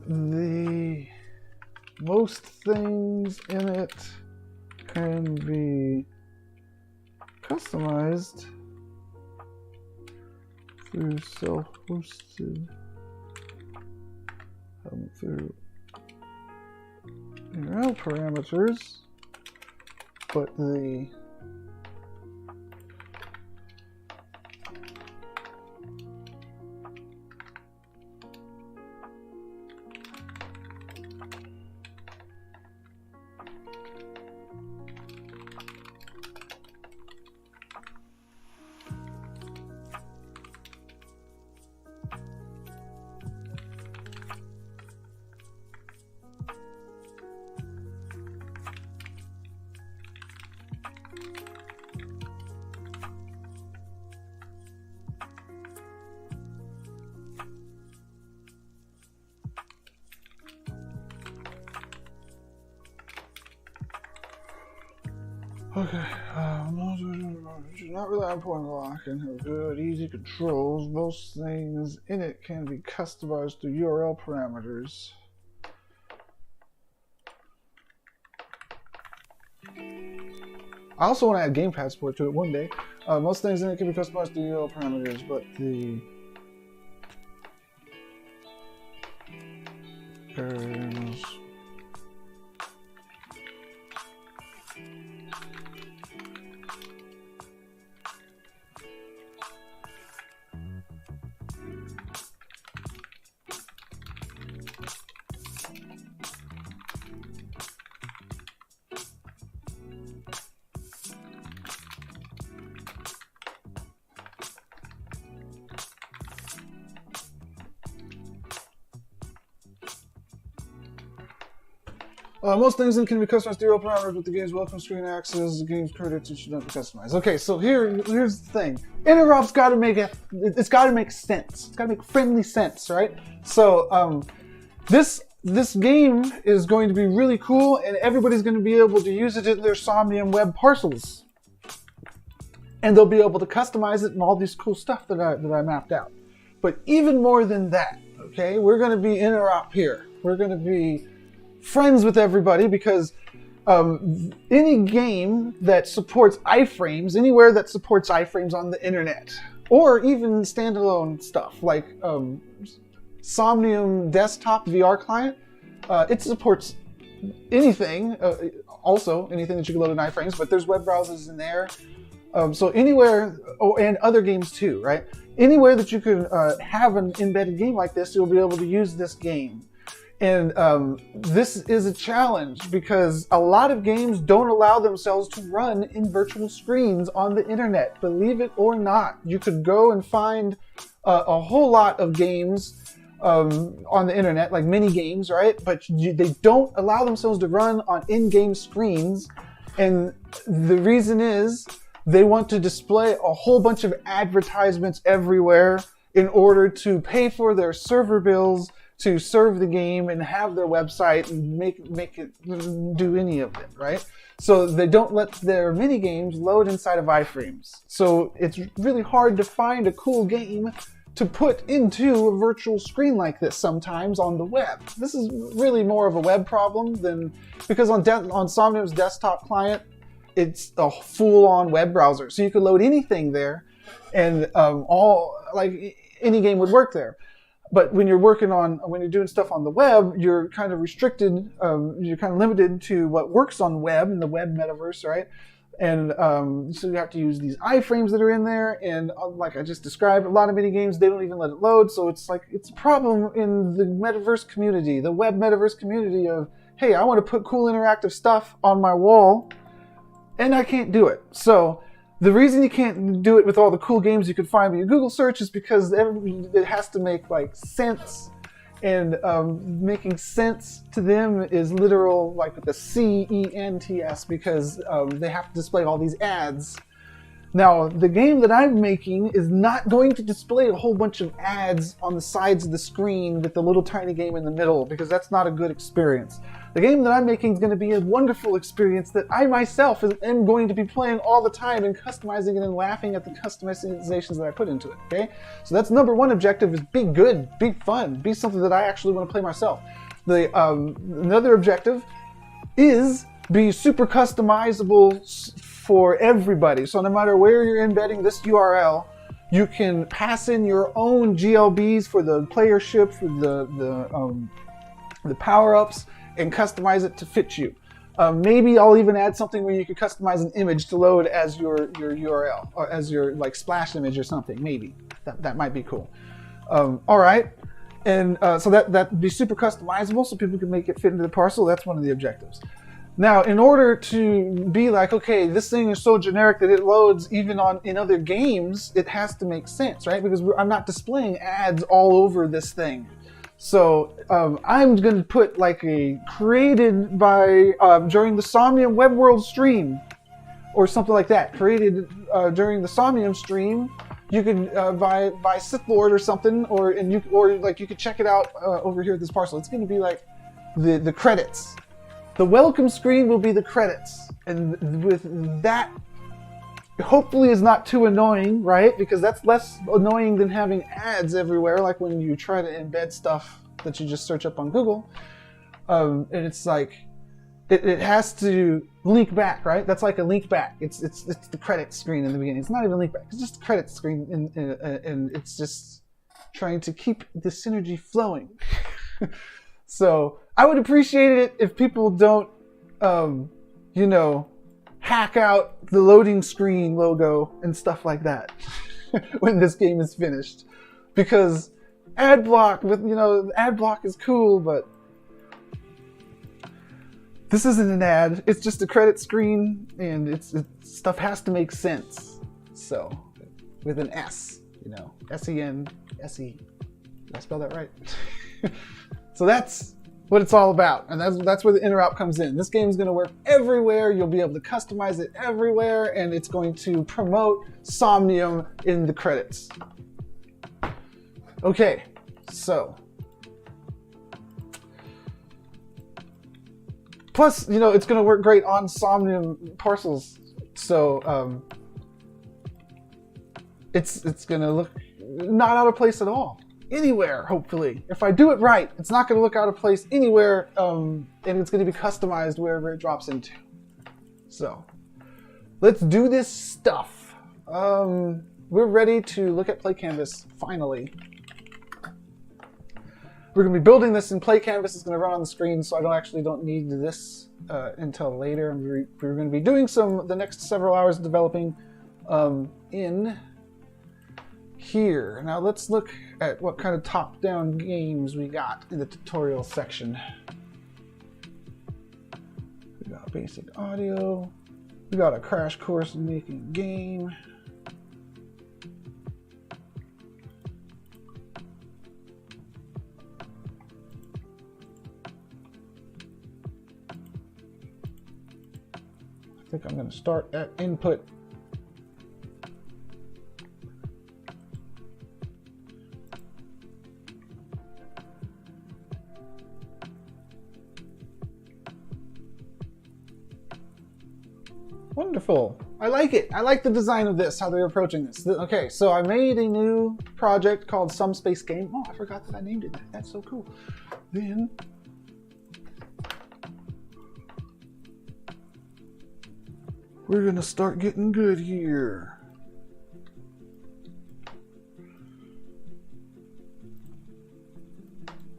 The most things in it can be customized through self-hosted, through URL parameters, but the Okay, should not rely on point lock and have good, easy controls. Most things in it can be customized through URL parameters. I also want to add gamepad support to it one day. Most things in it can be customized through URL parameters, but the most things can be customized through URL parameters with the game's welcome screen access. The game's credits should not be customized. Okay, so here's the thing. Interop's got to make it's got to make sense. It's got to make friendly sense, right? So this game is going to be really cool, and everybody's going to be able to use it in their Somnium web parcels, and they'll be able to customize it and all this cool stuff that I mapped out. But even more than that, okay, we're going to be interop here. We're going to be friends with everybody because any game that supports iframes, anywhere that supports iframes on the internet, or even standalone stuff like Somnium desktop VR client, it supports anything, also anything that you can load in iframes, but there's web browsers in there. So anywhere, and other games too, right? Anywhere that you can have an embedded game like this, you'll be able to use this game. And this is a challenge because a lot of games don't allow themselves to run in virtual screens on the internet. Believe it or not, you could go and find a whole lot of games on the internet, like mini games, right? But they don't allow themselves to run on in-game screens. And the reason is they want to display a whole bunch of advertisements everywhere in order to pay for their server bills, to serve the game and have their website and make it do any of it, right? So they don't let their mini games load inside of iframes. So it's really hard to find a cool game to put into a virtual screen like this sometimes on the web. This is really more of a web problem than, because on Somnium's desktop client, it's a full-on web browser. So you could load anything there and any game would work there. But when you're doing stuff on the web, you're kind of restricted, you're kind of limited to what works on web in the web metaverse, right? And so you have to use these iframes that are in there. And like I just described, a lot of mini games, they don't even let it load. So it's a problem in the metaverse community, the web metaverse community of, hey, I want to put cool interactive stuff on my wall and I can't do it. So the reason you can't do it with all the cool games you could find with your Google search is because it has to make sense, and making sense to them is literal, like with the CENTS, because they have to display all these ads. Now, the game that I'm making is not going to display a whole bunch of ads on the sides of the screen with the little tiny game in the middle, because that's not a good experience. The game that I'm making is going to be a wonderful experience that I myself am going to be playing all the time and customizing it and laughing at the customizations that I put into it, okay? So that's number one objective, is be good, be fun, be something that I actually want to play myself. Another objective is be super customizable for everybody. So no matter where you're embedding this URL, you can pass in your own GLBs for the playership, for the power-ups, and customize it to fit you. Maybe I'll even add something where you could customize an image to load as your URL, or as your splash image or something. Maybe that might be cool. All right, and so that would be super customizable, so people can make it fit into the parcel. That's one of the objectives. Now, in order to be like, okay, this thing is so generic that it loads even in other games, it has to make sense, right? Because I'm not displaying ads all over this thing. So I'm going to put a created by during the Somnium Web World stream, or something like that. Created during the Somnium stream. You could by SithLord or something, or you could check it out over here at this parcel. It's going to be like the credits. The welcome screen will be the credits, and with that, hopefully is not too annoying, right? Because that's less annoying than having ads everywhere, like when you try to embed stuff that you just search up on Google. And it's like, it has to link back, right? That's like a link back. It's the credit screen in the beginning. It's not even a link back. It's just a credit screen, and it's just trying to keep the synergy flowing. So I would appreciate it if people don't, you know, hack out the loading screen logo and stuff like that when this game is finished. Because ad block ad block is cool, but this isn't an ad. It's just a credit screen, and stuff has to make sense. So with an S, you know, S-E-N-S-E. Did I spell that right? So that's what it's all about, and that's where the interrupt comes in. This game is going to work everywhere. You'll be able to customize it everywhere, and it's going to promote Somnium in the credits. Okay, so plus, you know, it's going to work great on Somnium parcels. So it's going to look not out of place at all. Anywhere, hopefully. If I do it right, it's not going to look out of place anywhere, and it's going to be customized wherever it drops into. So, let's do this stuff. We're ready to look at Play Canvas, finally. We're going to be building this in Play Canvas. It's going to run on the screen, so I don't need this until later. We're going to be doing the next several hours of developing in here. Now let's look at what kind of top-down games we got in the tutorial section. We got basic audio. We got a crash course in making a game. I think I'm going to start at input. Wonderful. I like it. I like the design of this, how they're approaching this. Okay, so I made a new project called Somnium Space game. Oh, I forgot that I named it that. That's so cool. Then we're going to start getting good here.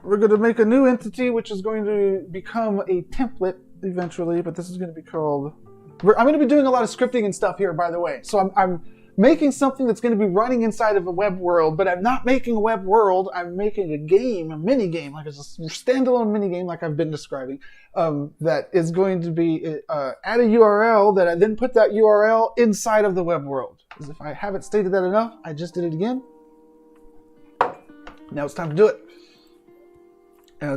We're going to make a new entity, which is going to become a template eventually, but this is going to be called... I'm going to be doing a lot of scripting and stuff here, by the way. So I'm making something that's going to be running inside of a web world, but I'm not making a web world. I'm making a game, a mini game, like a standalone mini game, like I've been describing, that is going to be at a URL that I then put that URL inside of the web world. As if I haven't stated that enough, I just did it again. Now it's time to do it.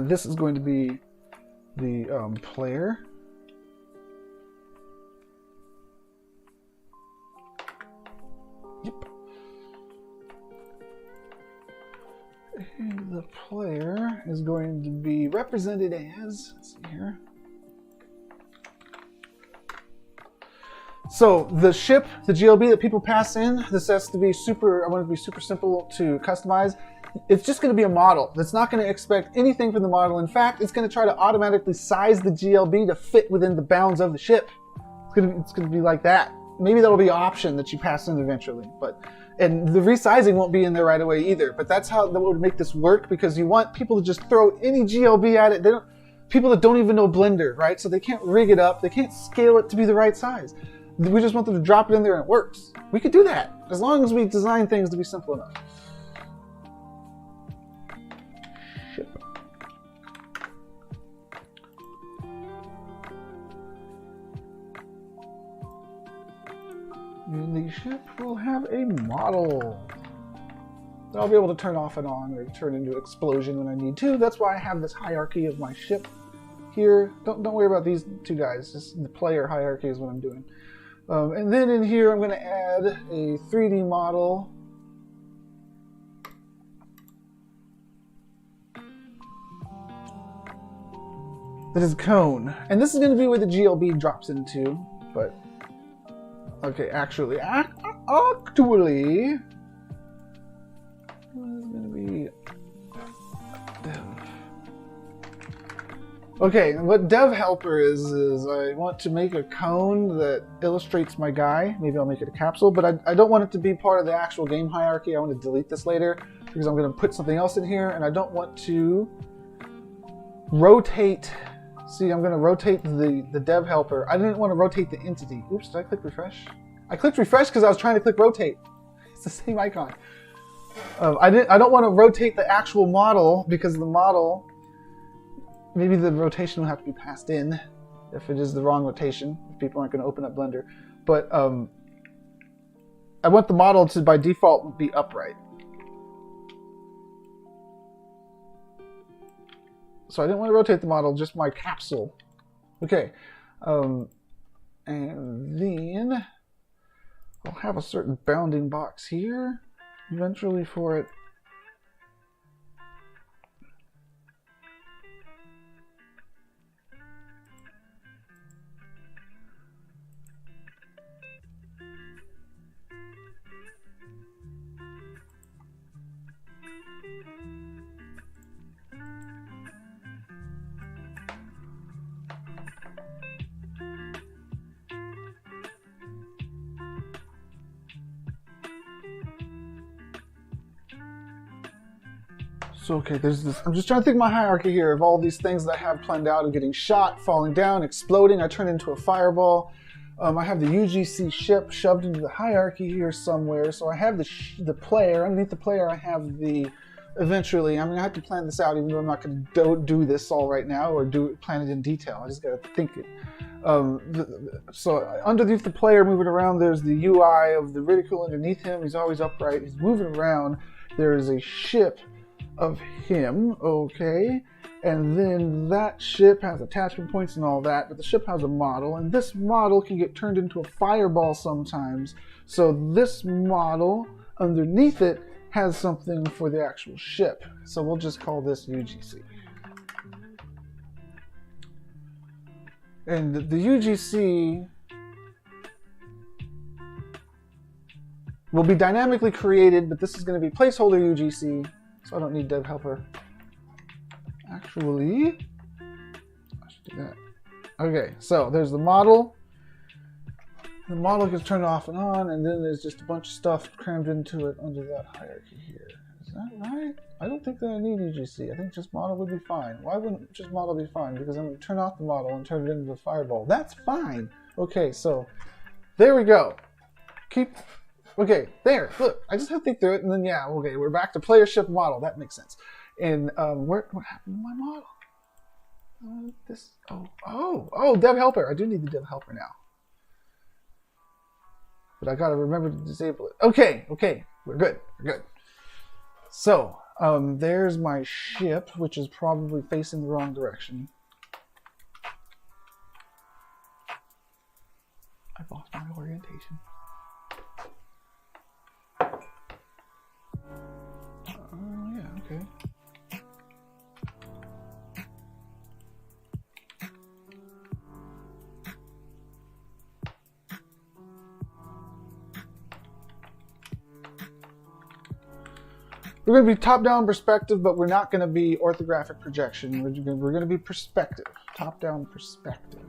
This is going to be the player. Yep. And the player is going to be represented as, let's see here. So the ship, the GLB that people pass in, this has to be I want it to be super simple to customize. It's just going to be a model. It's not going to expect anything from the model. In fact, it's going to try to automatically size the GLB to fit within the bounds of the ship. It's going to be like that. Maybe that'll be an option that you pass in eventually, and the resizing won't be in there right away either. But that's how that would make this work, because you want people to just throw any GLB at it. People that don't even know Blender, right? So they can't rig it up, they can't scale it to be the right size. We just want them to drop it in there and it works. We could do that as long as we design things to be simple enough. And the ship will have a model that I'll be able to turn off and on, or turn into explosion when I need to. That's why I have this hierarchy of my ship here. Don't worry about these two guys. Just the player hierarchy is what I'm doing. And then in here I'm going to add a 3D model. that is cone. And this is going to be where the GLB drops into, but okay, actually, what is going to be dev? Okay, what dev helper is I want to make a cone that illustrates my guy. Maybe I'll make it a capsule, but I don't want it to be part of the actual game hierarchy. I want to delete this later because I'm going to put something else in here, and I don't want to rotate. See, I'm going to rotate the dev helper. I didn't want to rotate the entity. Oops, did I click refresh? I clicked refresh because I was trying to click rotate. It's the same icon. I don't want to rotate the actual model because the model, maybe the rotation will have to be passed in if it is the wrong rotation, if people aren't going to open up Blender. But I want the model to, by default, be upright. So I didn't want to rotate the model, just my capsule. Okay. And then I'll have a certain bounding box here eventually for it. So, okay, there's this. I'm just trying to think of my hierarchy here of all these things that I have planned out of getting shot, falling down, exploding. I turn into a fireball. I have the UGC ship shoved into the hierarchy here somewhere. So I have the player. Underneath the player, I have the. Eventually, I'm gonna have to plan this out, even though I'm not gonna do this all right now or plan it in detail. I just gotta think it. So underneath the player, moving around, there's the UI of the Ridicule underneath him. He's always upright. He's moving around. There is a ship of him, okay, and then that ship has attachment points and all that, but the ship has a model, and this model can get turned into a fireball sometimes. So this model underneath it has something for the actual ship. So we'll just call this UGC. And the UGC will be dynamically created, but this is going to be placeholder UGC. So I don't need dev helper. Actually, I should do that. Okay, so there's the model. The model gets turned off and on, and then there's just a bunch of stuff crammed into it under that hierarchy here. Is that right? I don't think that I need UGC. I think just model would be fine. Why wouldn't just model be fine? Because I'm going to turn off the model and turn it into a fireball. That's fine. Okay, so there we go. Okay, there, look, I just have to think through it, and then, yeah, okay, we're back to player ship model. That makes sense. And what happened to my model? Dev helper. I do need the dev helper now. But I gotta remember to disable it. Okay, we're good. So, there's my ship, which is probably facing the wrong direction. I've lost my orientation. Okay. We're going to be top-down perspective, but we're not going to be orthographic projection. We're going to be perspective, top-down perspective.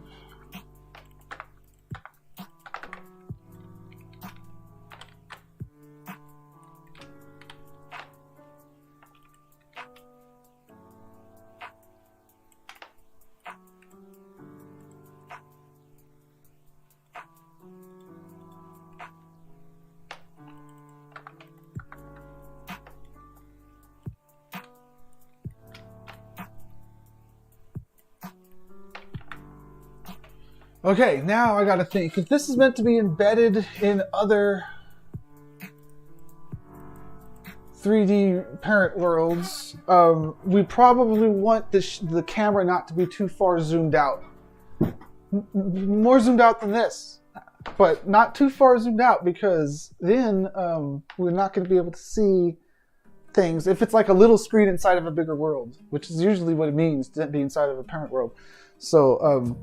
Okay, now I gotta think. If this is meant to be embedded in other 3D parent worlds, we probably want the camera not to be too far zoomed out. More zoomed out than this, but not too far zoomed out, because then we're not going to be able to see things if it's like a little screen inside of a bigger world, which is usually what it means to be inside of a parent world. So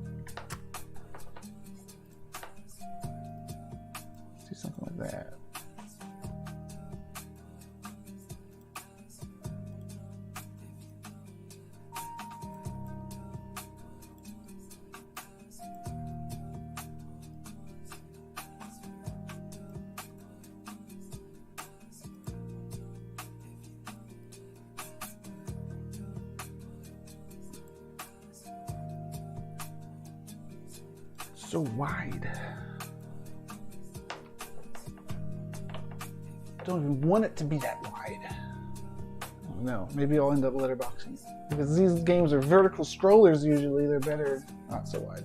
do something like that. So wide. Don't even want it to be that wide. Oh, no, maybe I'll end up letterboxing it. Because these games are vertical strollers usually, they're better not so wide.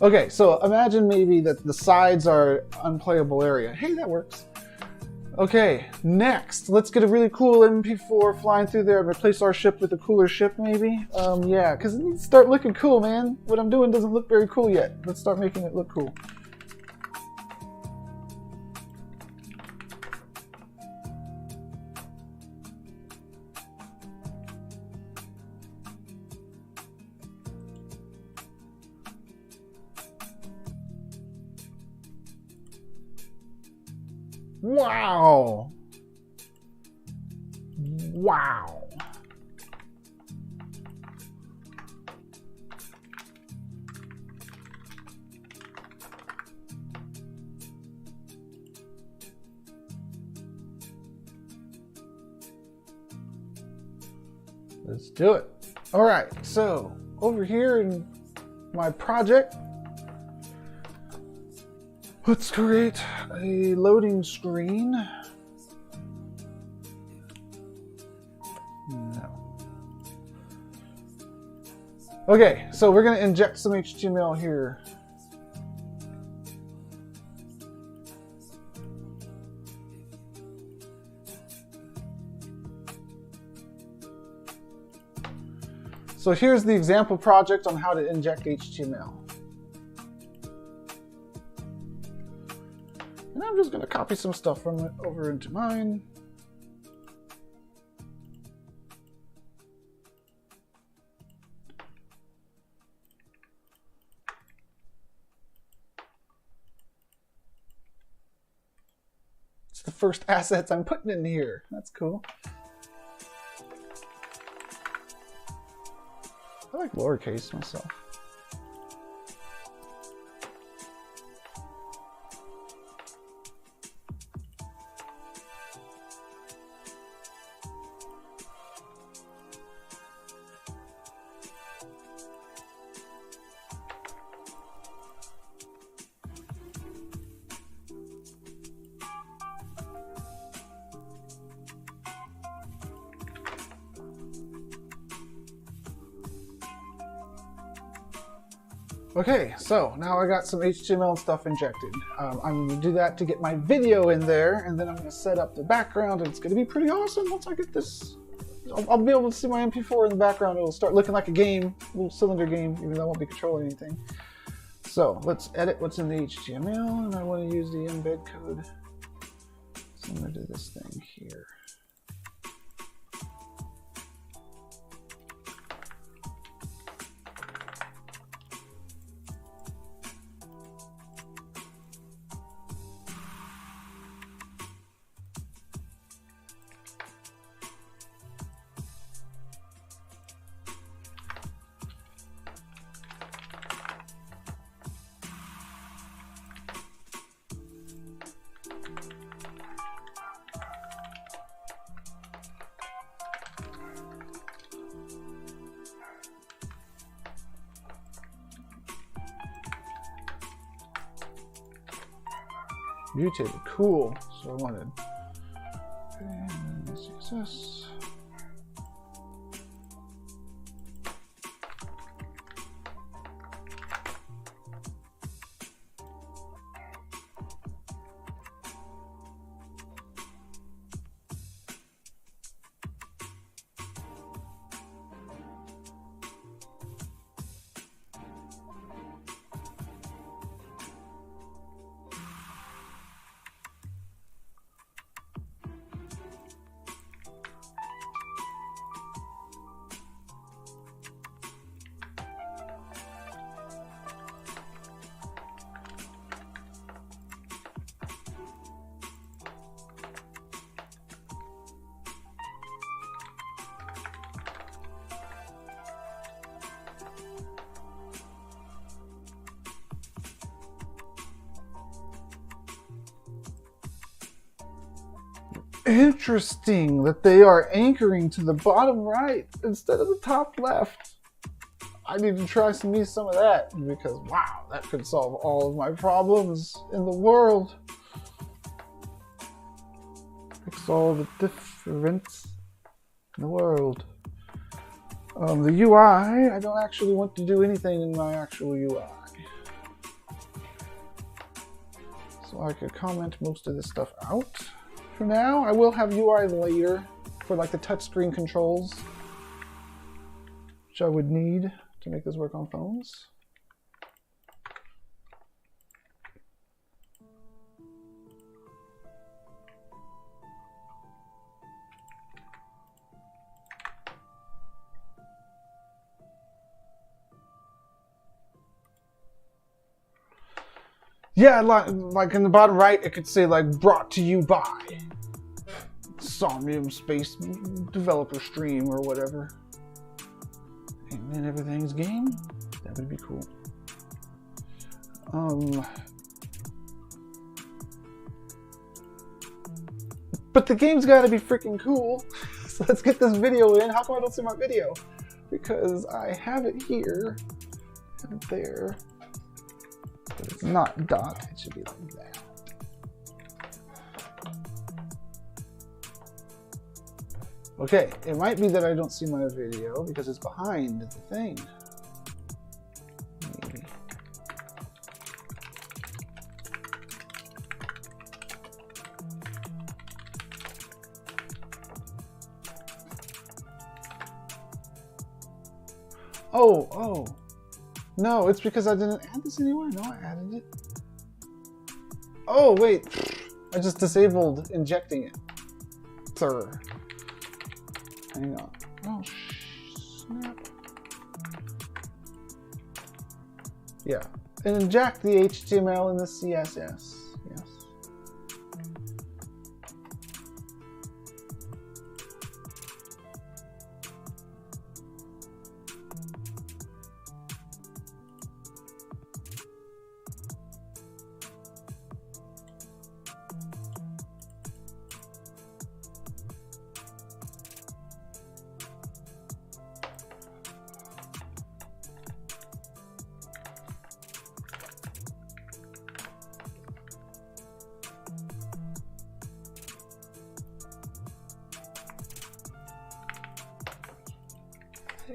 Okay, so imagine maybe that the sides are unplayable area. Hey, that works. Okay, next, let's get a really cool MP4 flying through there and replace our ship with a cooler ship, maybe? Yeah, because it needs to start looking cool, man. What I'm doing doesn't look very cool yet. Let's start making it look cool. Wow! Wow! Let's do it. All right, so over here in my project, let's create a loading screen. No. Okay, so we're going to inject some HTML here. So here's the example project on how to inject HTML. And I'm just going to copy some stuff from it over into mine. It's the first assets I'm putting in here. That's cool. I like lowercase myself. Okay, so now I got some HTML and stuff injected. I'm going to do that to get my video in there, and then I'm going to set up the background, and it's going to be pretty awesome once I get this. I'll be able to see my MP4 in the background. It'll start looking like a game, a little cylinder game, even though I won't be controlling anything. So let's edit what's in the HTML, and I want to use the embed code. So I'm going to do this thing here. Mutated, cool. So I wanted CSS. Interesting that they are anchoring to the bottom right instead of the top left. I need to try me some of that because wow, that could solve all of my problems in the world. Fix all the difference in the world. The UI, I don't actually want to do anything in my actual UI. So I could comment most of this stuff out. For now, I will have UI later for like the touchscreen controls, which I would need to make this work on phones. Yeah, like in the bottom right, it could say like brought to you by Somnium Space developer stream or whatever. And then everything's game. That would be cool. But the game's gotta be freaking cool. So let's get this video in. How come I don't see my video? Because I have it here and there. But it's not dot, it should be like that. Okay, it might be that I don't see my video because it's behind the thing. Maybe. Oh. No, it's because I didn't add this anywhere. No, I added it. Oh, wait. I just disabled injecting it. Sir. Hang on. Oh, snap. Yeah. And inject the HTML and the CSS. Yes.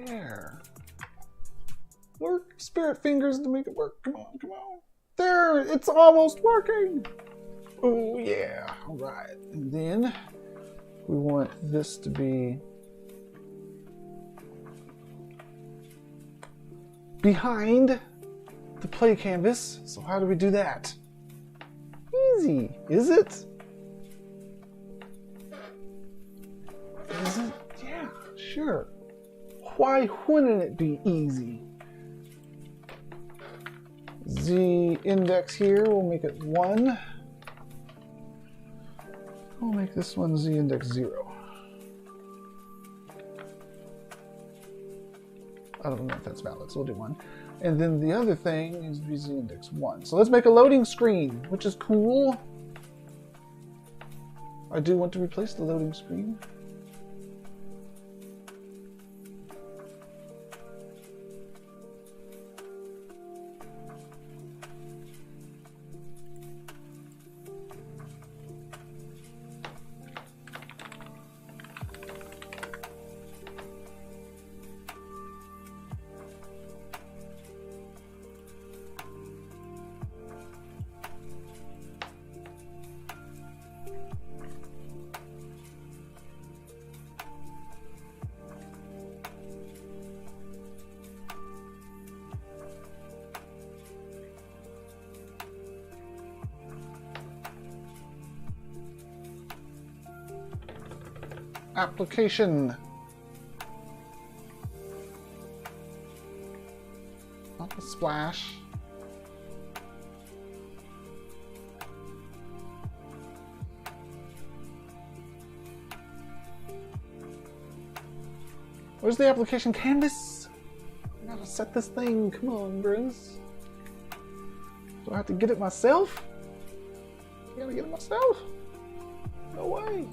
There. Work, spirit fingers to make it work. Come on, come on. There, it's almost working. Oh yeah, all right. And then we want this to be behind the play canvas. So how do we do that? Easy, is it? Is it? Yeah, sure. Why wouldn't it be easy? Z index here, we'll make it 1. We'll make this one Z index 0. I don't know if that's valid, so we'll do 1. And then the other thing is Z index 1. So let's make a loading screen, which is cool. I do want to replace the loading screen. Application. Not the splash. Where's the application canvas? I gotta set this thing. Come on, Bruce. Do I have to get it myself? I gotta get it myself? No way.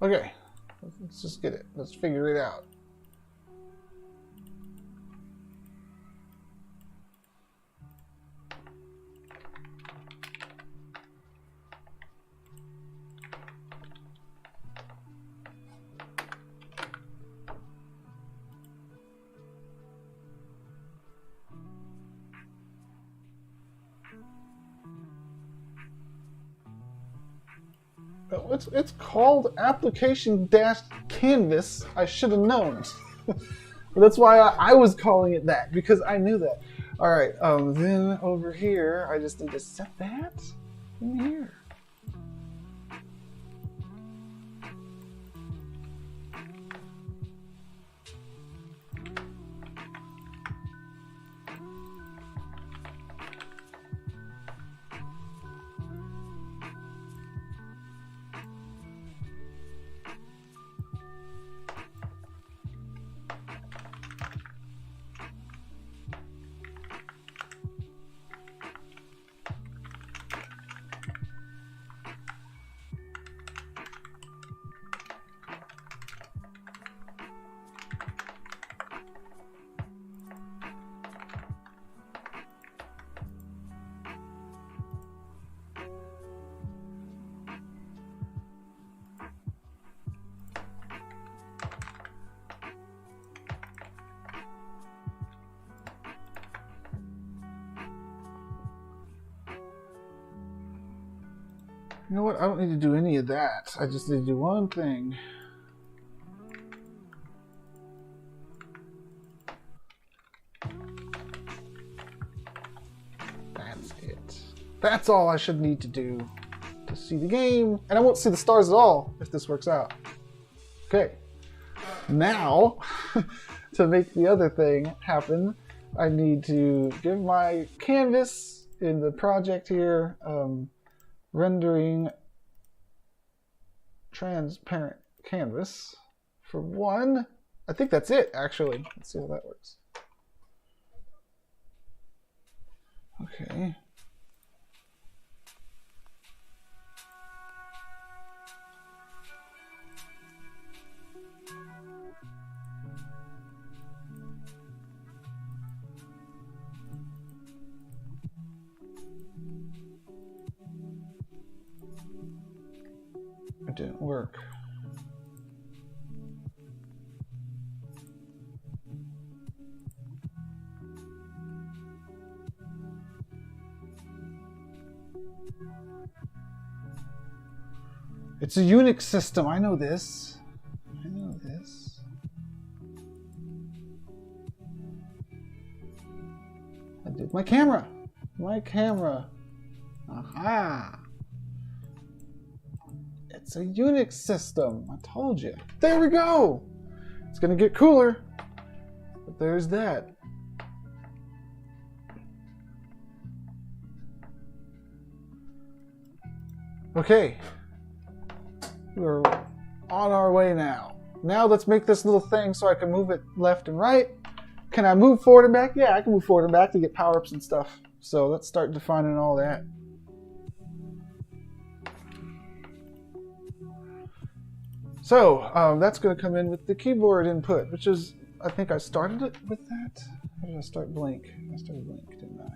Okay, let's just get it. Let's figure it out. It's called application-canvas. I should have known. That's why I was calling it that, because I knew that. All right, then over here, I just need to set that in here. You know what? I don't need to do any of that. I just need to do one thing. That's it. That's all I should need to do to see the game. And I won't see the stars at all if this works out. Okay. Now, to make the other thing happen, I need to give my canvas in the project here, rendering transparent canvas for 1. I think that's it, actually. Let's see how that works. Okay. It didn't work. It's a Unix system. I know this. I know this. I did my camera. My camera. Aha. It's a Unix system. I told you. There we go. It's gonna get cooler. But there's that. Okay. We're on our way now. Now let's make this little thing so I can move it left and right. Can I move forward and back? Yeah, I can move forward and back to get power-ups and stuff. So let's start defining all that. So that's going to come in with the keyboard input, which is, I think I started it with that. How did I start blank? I started blank, didn't I?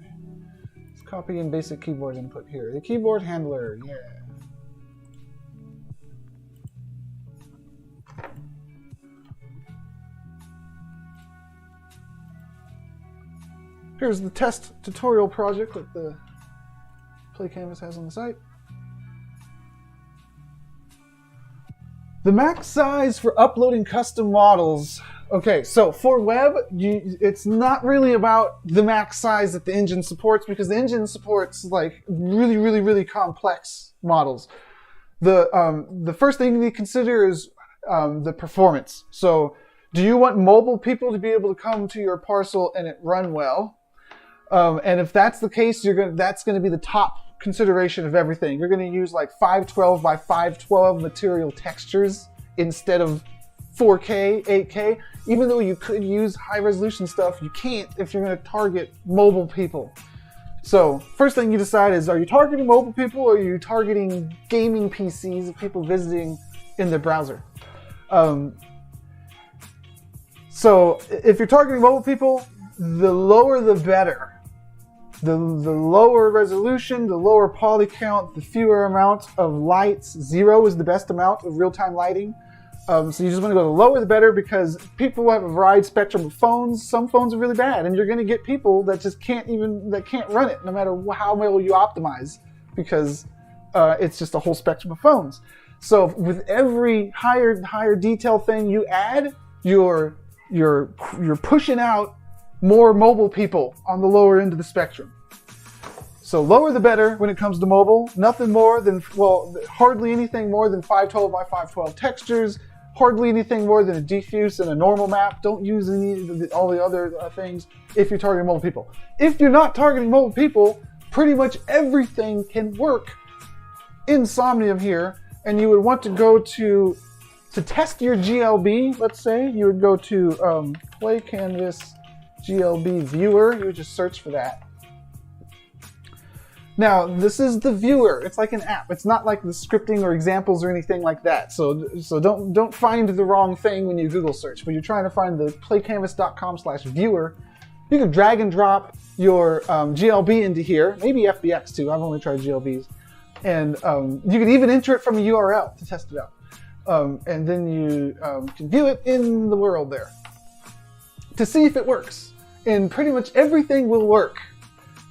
Let's copy in basic keyboard input here. The keyboard handler, yeah. Here's the test tutorial project that the Play Canvas has on the site. The max size for uploading custom models. Okay, so for web, it's not really about the max size that the engine supports, because the engine supports like really, really, really complex models. The first thing you need to consider is the performance. So do you want mobile people to be able to come to your parcel and it run well? And if that's the case, that's going to be the top consideration of everything. You're going to use like 512 by 512 material textures instead of 4K, 8K. Even though you could use high resolution stuff, you can't if you're going to target mobile people. So first thing you decide is, are you targeting mobile people or are you targeting gaming PCs of people visiting in the browser. So if you're targeting mobile people, the lower the better. The lower resolution, the lower poly count, the fewer amount of lights. 0 is the best amount of real-time lighting. So you just want to go the lower the better, because people have a wide spectrum of phones. Some phones are really bad, and you're going to get people that just can't run it, no matter how well you optimize, because it's just a whole spectrum of phones. So with every higher detail thing you add, you're pushing out more mobile people on the lower end of the spectrum. So lower the better when it comes to mobile. Nothing more than, well, hardly anything more than 512 by 512 textures. Hardly anything more than a diffuse and a normal map. Don't use all the other things if you're targeting mobile people. If you're not targeting mobile people, pretty much everything can work in Somnium here. And you would want to go to test your GLB, let's say, you would go to Play Canvas GLB Viewer. You would just search for that. Now, this is the viewer. It's like an app. It's not like the scripting or examples or anything like that. So don't find the wrong thing when you Google search. When you're trying to find the playcanvas.com/viewer, you can drag and drop your GLB into here. Maybe FBX too. I've only tried GLBs. And you can even enter it from a URL to test it out. And then you can view it in the world there to see if it works. And pretty much everything will work.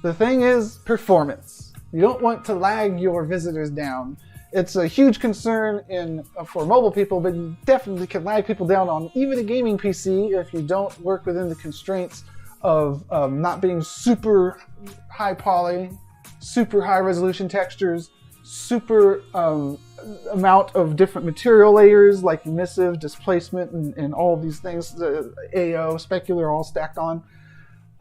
The thing is performance. You don't want to lag your visitors down. It's a huge concern for mobile people, but you definitely can lag people down on even a gaming PC if you don't work within the constraints of not being super high poly, super high resolution textures, super amount of different material layers like emissive, displacement, and all of these things, the AO, specular, all stacked on.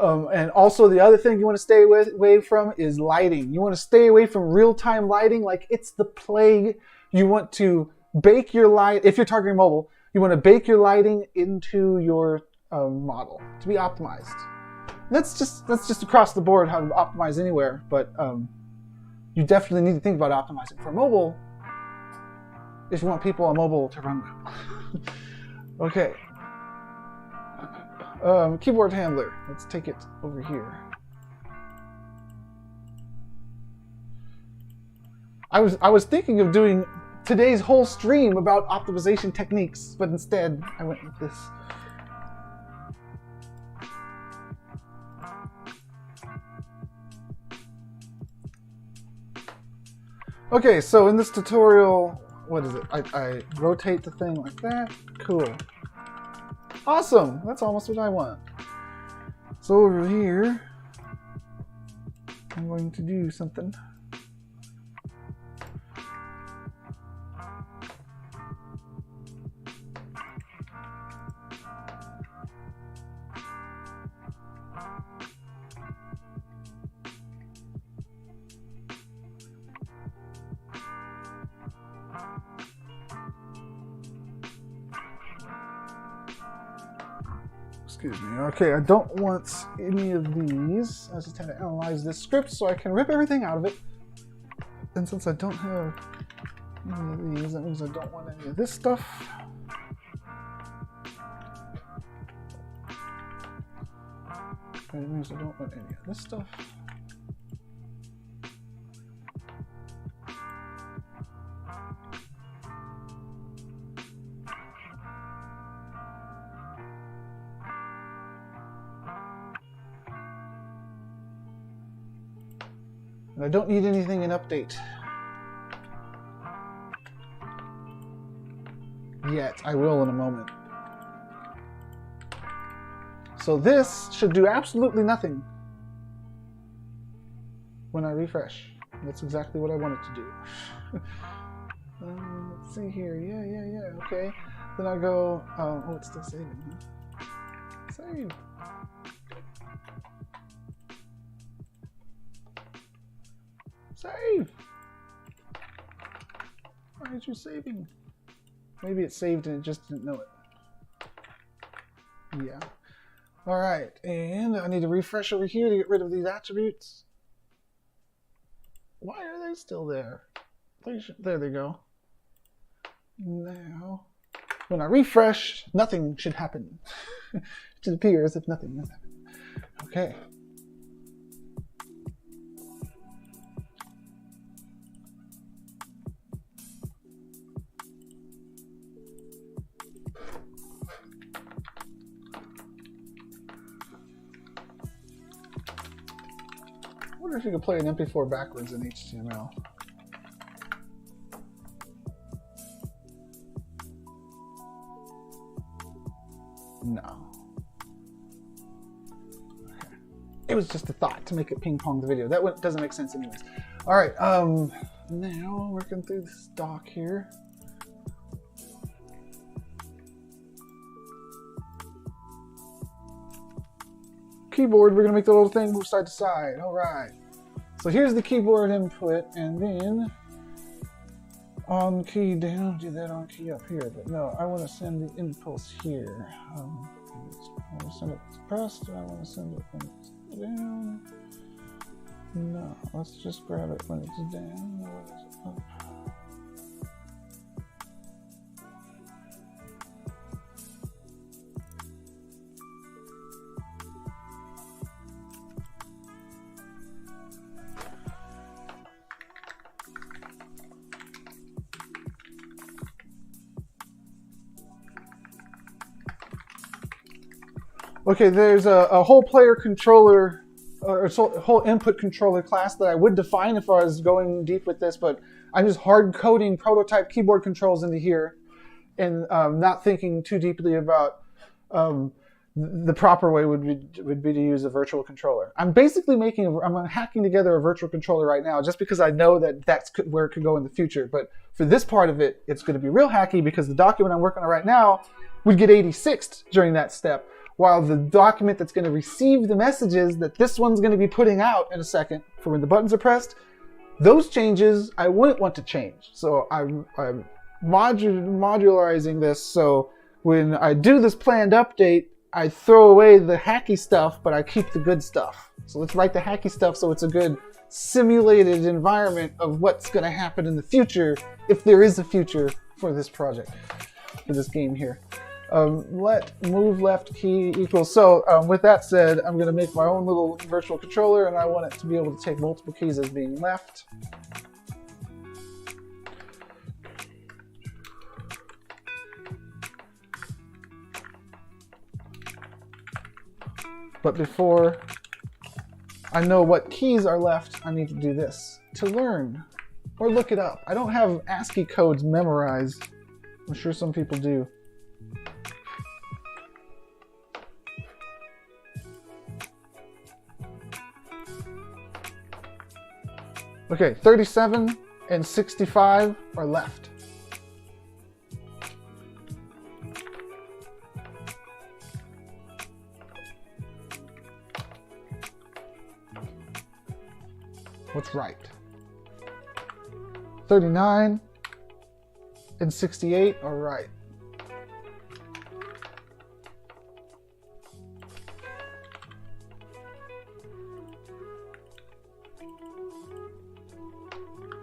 And also the other thing you want to stay away from is lighting. You want to stay away from real-time lighting like it's the plague. You want to bake your light, if you're targeting mobile, you want to bake your lighting into your model to be optimized. That's just across the board how to optimize anywhere, but you definitely need to think about optimizing for mobile if you want people on mobile to run well. Okay. Keyboard handler. Let's take it over here. I was thinking of doing today's whole stream about optimization techniques, but instead I went with this. Okay, so in this tutorial, what is it? I rotate the thing like that. Cool. Awesome! That's almost what I want. So over here, I'm going to do something. Excuse me. Okay, I don't want any of these. I just had to analyze this script so I can rip everything out of it. And since I don't have any of these, that means I don't want any of this stuff. That means I don't want any of this stuff. And I don't need anything in update yet. I will in a moment. So this should do absolutely nothing when I refresh. That's exactly what I wanted to do. Let's see here. Yeah. Okay. Then I go. Oh, it's still saving. Save. Save! Why aren't you saving? Maybe it saved and it just didn't know it. Yeah. Alright, and I need to refresh over here to get rid of these attributes. Why are they still there? There they go. Now, when I refresh, nothing should happen. It should appear as if nothing has happened. Okay. I wonder if you could play an MP4 backwards in HTML. No. Okay. It was just a thought to make it ping pong the video. That doesn't make sense anyways. All right. Now working through the stock here. Keyboard, we're gonna make the little thing move side to side. All right. So here's the keyboard input, and then on key down, do that on key up here. But no, I want to send the impulse here. I want to send it pressed, and I want to send it when it's down. No, let's just grab it when it's down. When it's up. Okay, there's a whole player controller, or a whole input controller class that I would define if I was going deep with this, but I'm just hard coding prototype keyboard controls into here and not thinking too deeply about the proper way would be to use a virtual controller. I'm basically I'm hacking together a virtual controller right now just because I know that that's where it could go in the future. But for this part of it, it's going to be real hacky because the document I'm working on right now would get 86'd during that step, while the document that's going to receive the messages that this one's going to be putting out in a second for when the buttons are pressed, those changes I wouldn't want to change. So I'm modularizing this, so when I do this planned update, I throw away the hacky stuff, but I keep the good stuff. So let's write the hacky stuff so it's a good simulated environment of what's going to happen in the future, if there is a future for this project, for this game here. Let move left key equals. So with that said, I'm going to make my own little virtual controller, and I want it to be able to take multiple keys as being left. But before I know what keys are left, I need to do this to learn or look it up. I don't have ASCII codes memorized. I'm sure some people do. Okay, 37 and 65 are left. What's right? 39 and 68 are right.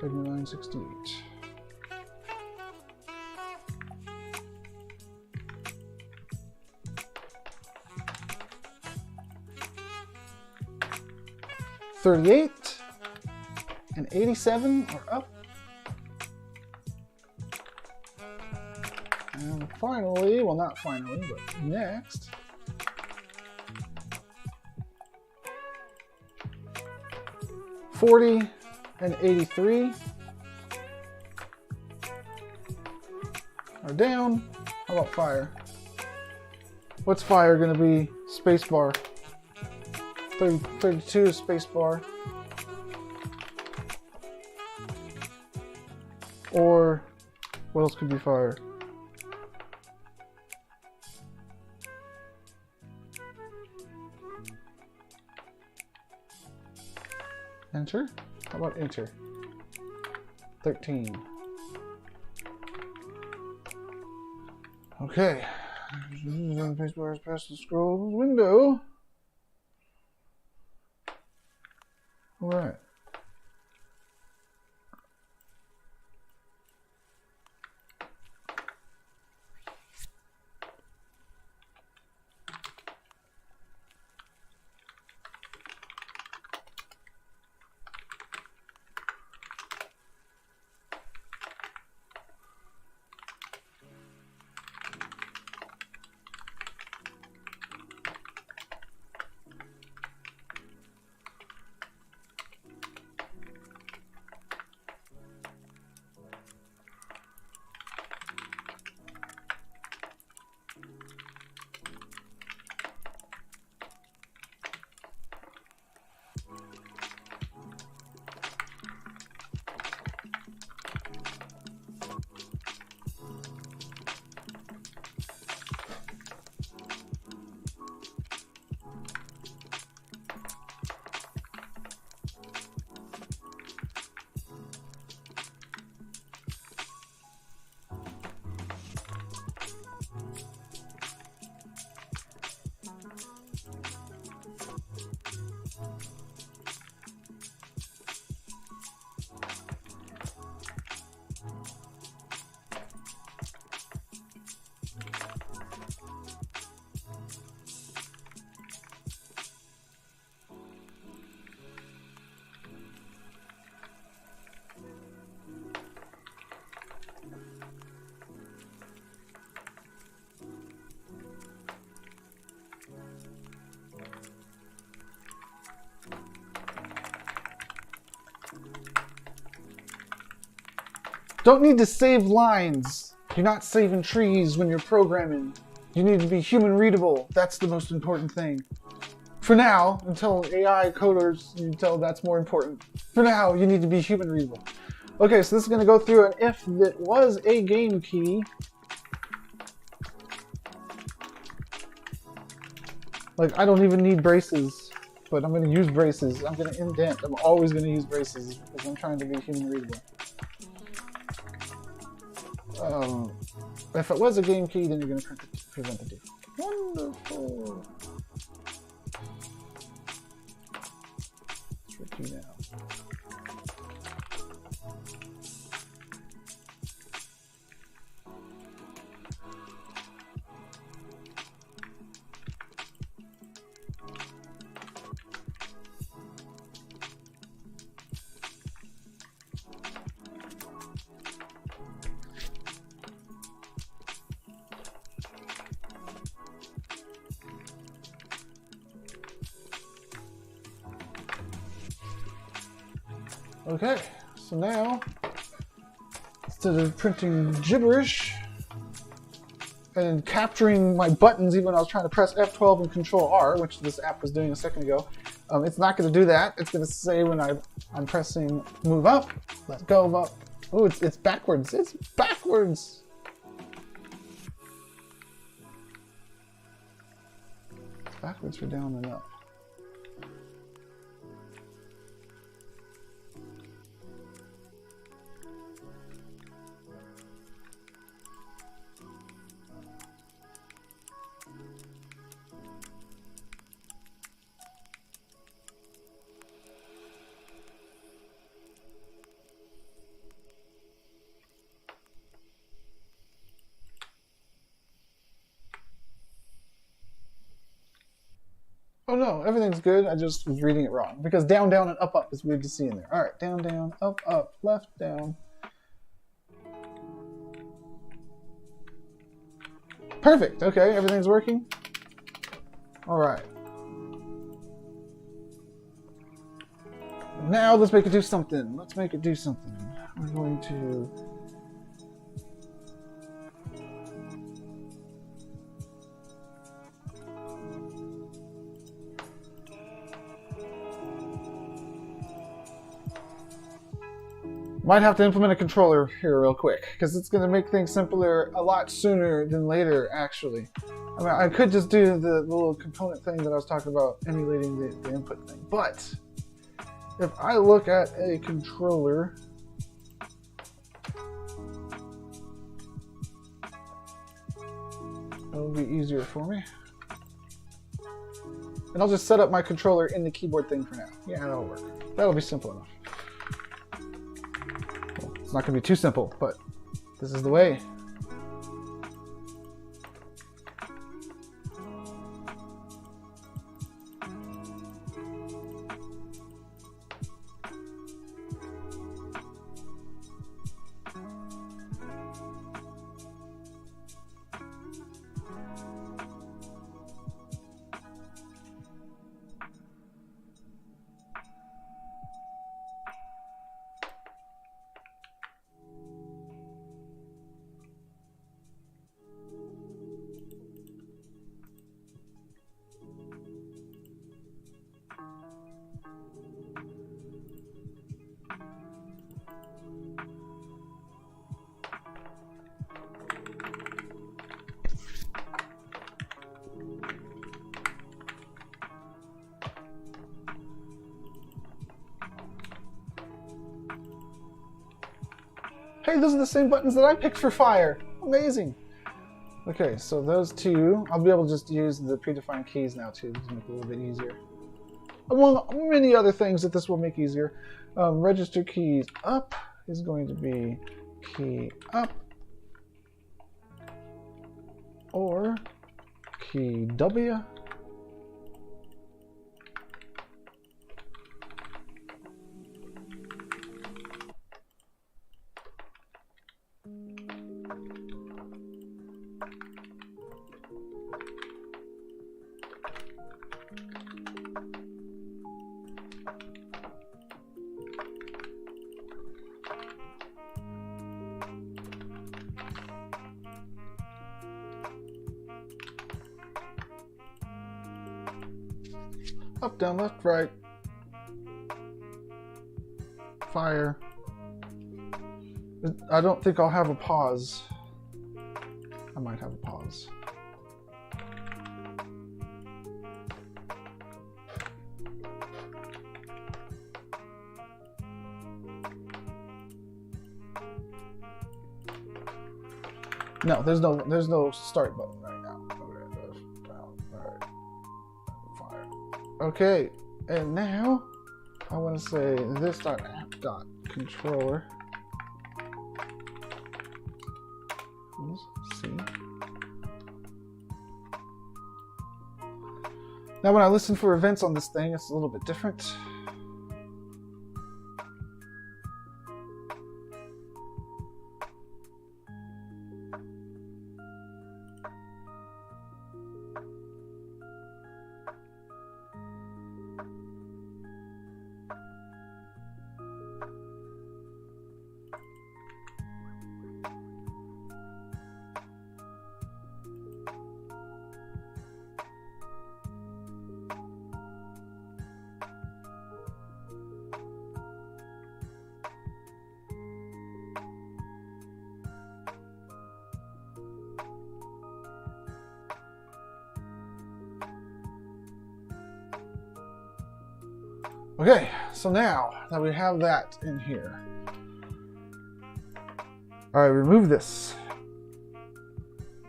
$39, 68. $38 and 87 are up. And finally, well, not finally, but next, $40 and 83 are down. How about fire? What's fire going to be? Spacebar. 32 is spacebar. Or what else could be fire? Enter? How about enter? 13. Okay. Spacebar is past the scroll window. All right. Don't need to save lines. You're not saving trees when you're programming. You need to be human readable. That's the most important thing. For now, until AI coders, until that's more important. For now, you need to be human readable. Okay, so this is going to go through an if that was a game key. Like, I don't even need braces, but I'm going to use braces. I'm going to indent. I'm always going to use braces because I'm trying to be human readable. If it was a game key, then you're going to prevent the do. Wonderful. Tricky now. Okay, so now, instead of printing gibberish and capturing my buttons even when I was trying to press F12 and Control R, which this app was doing a second ago, it's not going to do that. It's going to say when I'm pressing move up, let go of up. Oh, it's backwards. It's backwards. It's backwards for down and up. Oh no, everything's good. I just was reading it wrong. Because down, down, and up, up is weird to see in there. Alright, down, down, up, up, left, down. Perfect. Okay, everything's working. Alright. Now let's make it do something. Let's make it do something. We're going to... Might have to implement a controller here real quick, because it's going to make things simpler a lot sooner than later, actually. I mean, I could just do the little component thing that I was talking about, emulating the input thing. But if I look at a controller, it'll be easier for me. And I'll just set up my controller in the keyboard thing for now. Yeah, that'll work. That'll be simple enough. It's not going to be too simple, but this is the way. Hey, those are the same buttons that I picked for fire. Amazing. Okay, so those two, I'll be able to just use the predefined keys now too, to make it a little bit easier. Among many other things that this will make easier. Register keys up is going to be key up or key W. Up, down, left, right. Fire. I don't think I'll have a pause. I might have a pause. No, there's no start button right now. Alright. Fire. Okay, and now I want to say this.app.controller. See. Now when I listen for events on this thing, it's a little bit different. Okay, so now that we have that in here, all right, remove this.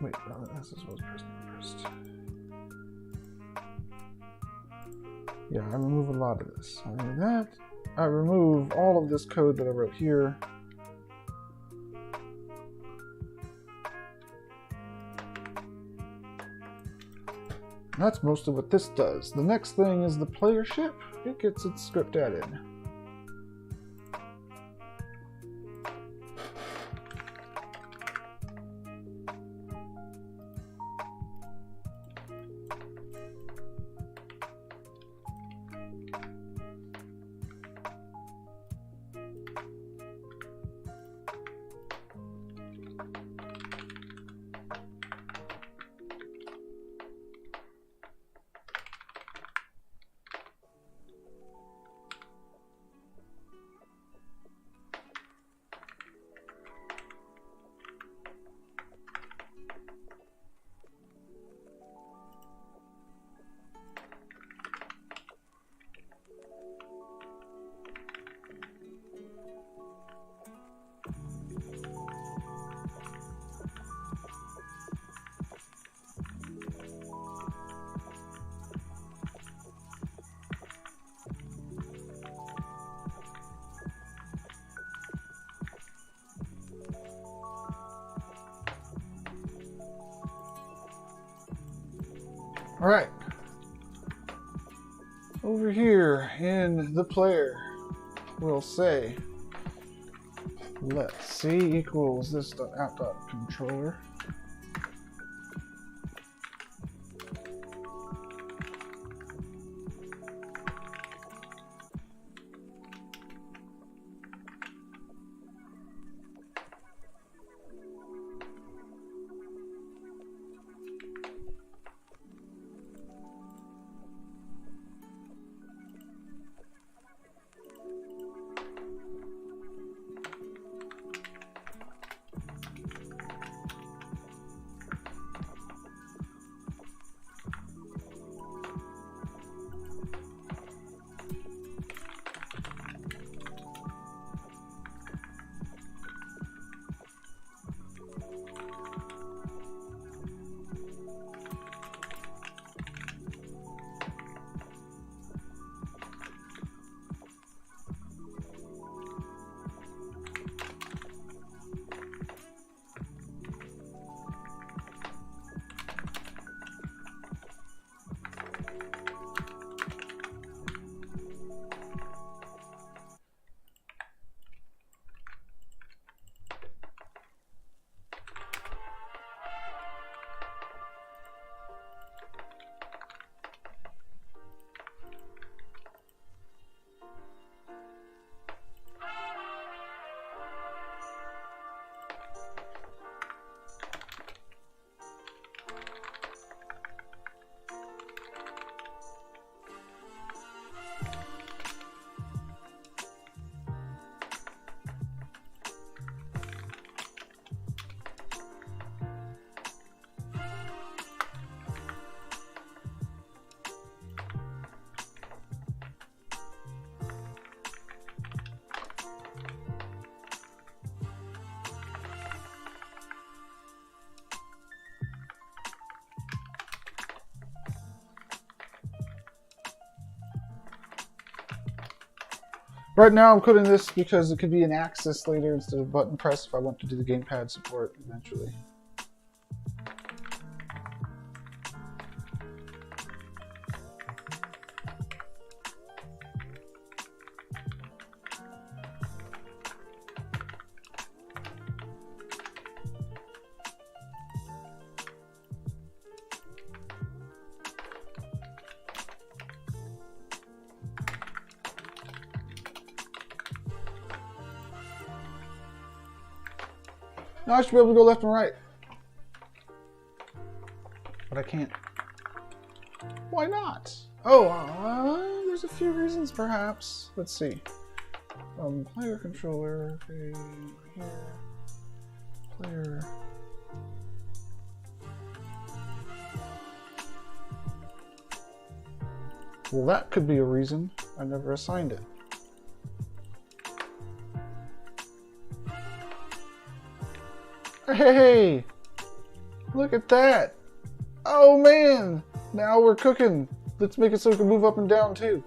Wait, this is what's first. Yeah, I remove a lot of this. I remove that. I remove all of this code that I wrote here. That's most of what this does. The next thing is the player ship. It gets its script added. All right, over here in the player, we'll say let C equals this.app.controller. Right now I'm coding this because it could be an axis later instead of button press if I want to do the gamepad support eventually. Now I should be able to go left and right. But I can't. Why not? Oh, there's a few reasons perhaps. Let's see. Player controller, okay, here. Player. Well, that could be a reason. I never assigned it. Hey! Look at that! Oh man! Now we're cooking! Let's make it so we can move up and down too.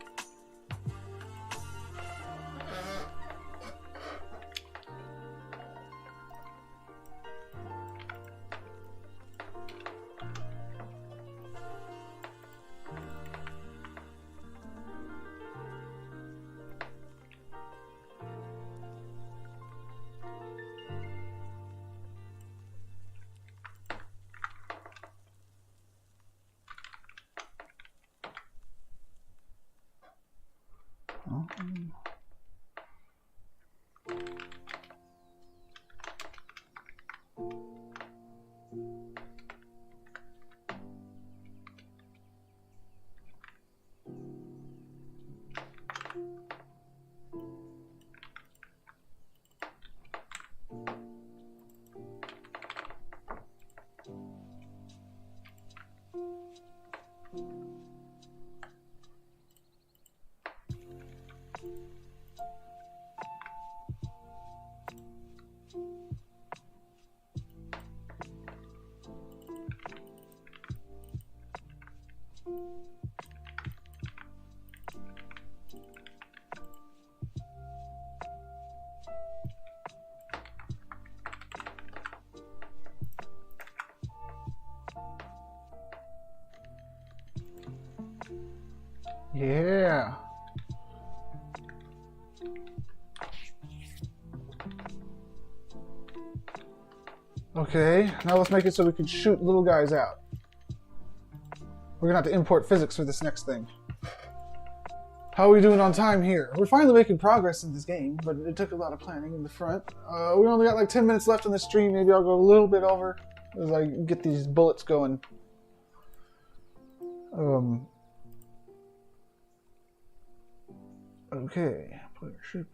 Yeah. Okay, now let's make it so we can shoot little guys out. We're gonna have to import physics for this next thing. How are we doing on time here? We're finally making progress in this game, but it took a lot of planning in the front. We only got like 10 minutes left on the stream. Maybe I'll go a little bit over as I get these bullets going. Okay, player ship.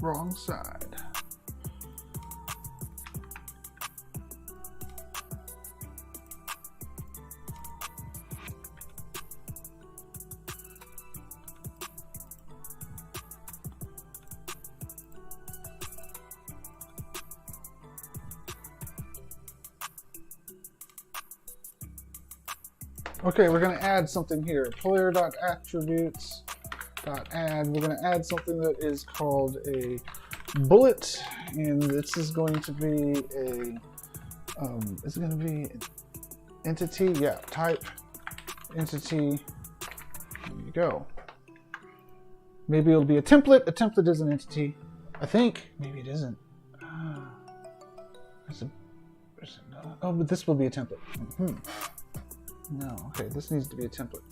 Wrong side. Okay, we're going to add something here. Player.attributes.add. We're going to add something that is called a bullet, and this is going to be a is it going to be entity? Yeah, type entity. There you go. Maybe it'll be a template. A template is an entity, I think. Maybe it isn't. Oh, but this will be a template. No, okay, this needs to be a template.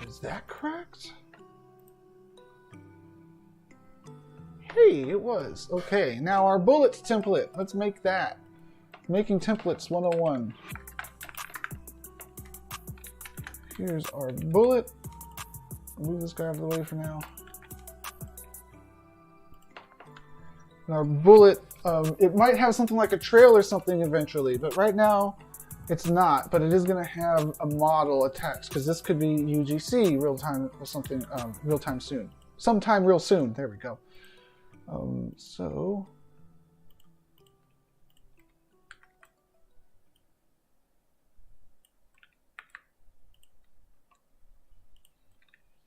Is that correct? Hey, it was. Okay, now our bullets template. Let's make that. Making templates 101. Here's our bullet. Move this guy out of the way for now. And our bullet, it might have something like a trail or something eventually, but right now it's not. But it is going to have a model attached, because this could be UGC real time or something, real time soon. Sometime real soon. There we go. So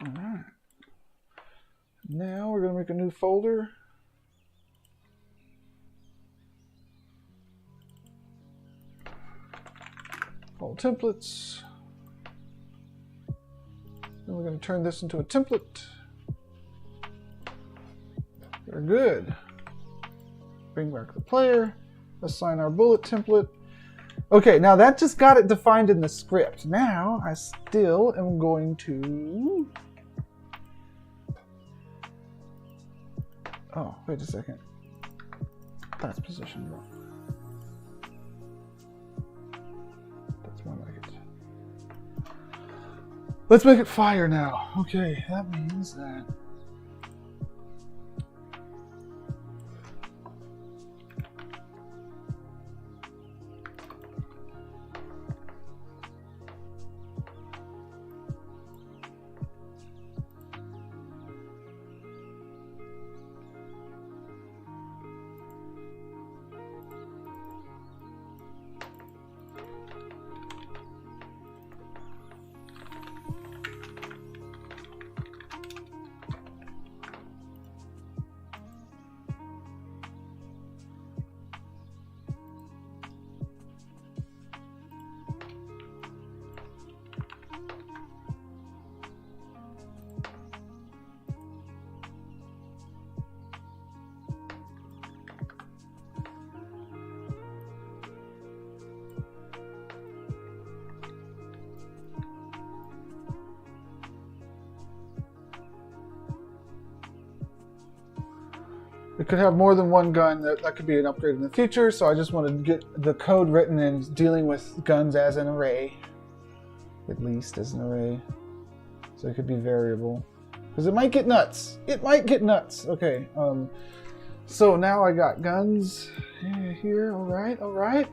all right. Now we're going to make a new folder. All templates. Then we're going to turn this into a template. Very good. Bring back the player. Assign our bullet template. Okay, now that just got it defined in the script. Now I still am going to... Oh, wait a second. That's positioned wrong. That's more like it. Let's make it fire now. Okay, that means that... It could have more than one gun. That could be an upgrade in the future, so I just wanted to get the code written and dealing with guns as an array. At least as an array. So it could be variable. Because it might get nuts. It might get nuts. Okay, so now I got guns here. Alright, alright.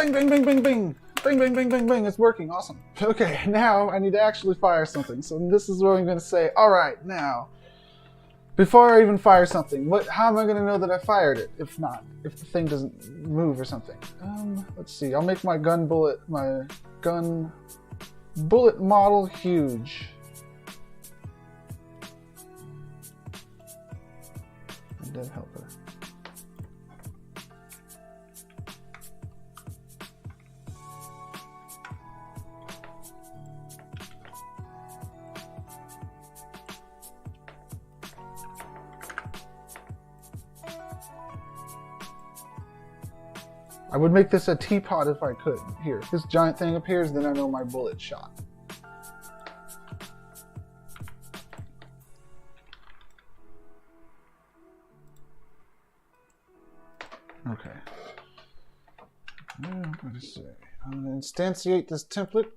Bang, bang, bang, bang, bang. Bang, bang, bang, bang, bang. It's working. Awesome. Okay, now I need to actually fire something. So this is what I'm going to say. All right, now, before I even fire something, how am I going to know that I fired it? If not, if the thing doesn't move or something. Let's see. I'll make my gun bullet model huge. Dead helper. I would make this a teapot if I could. Here, if this giant thing appears, then I know my bullet shot. Okay. I'm going to say, I'm going to instantiate this template.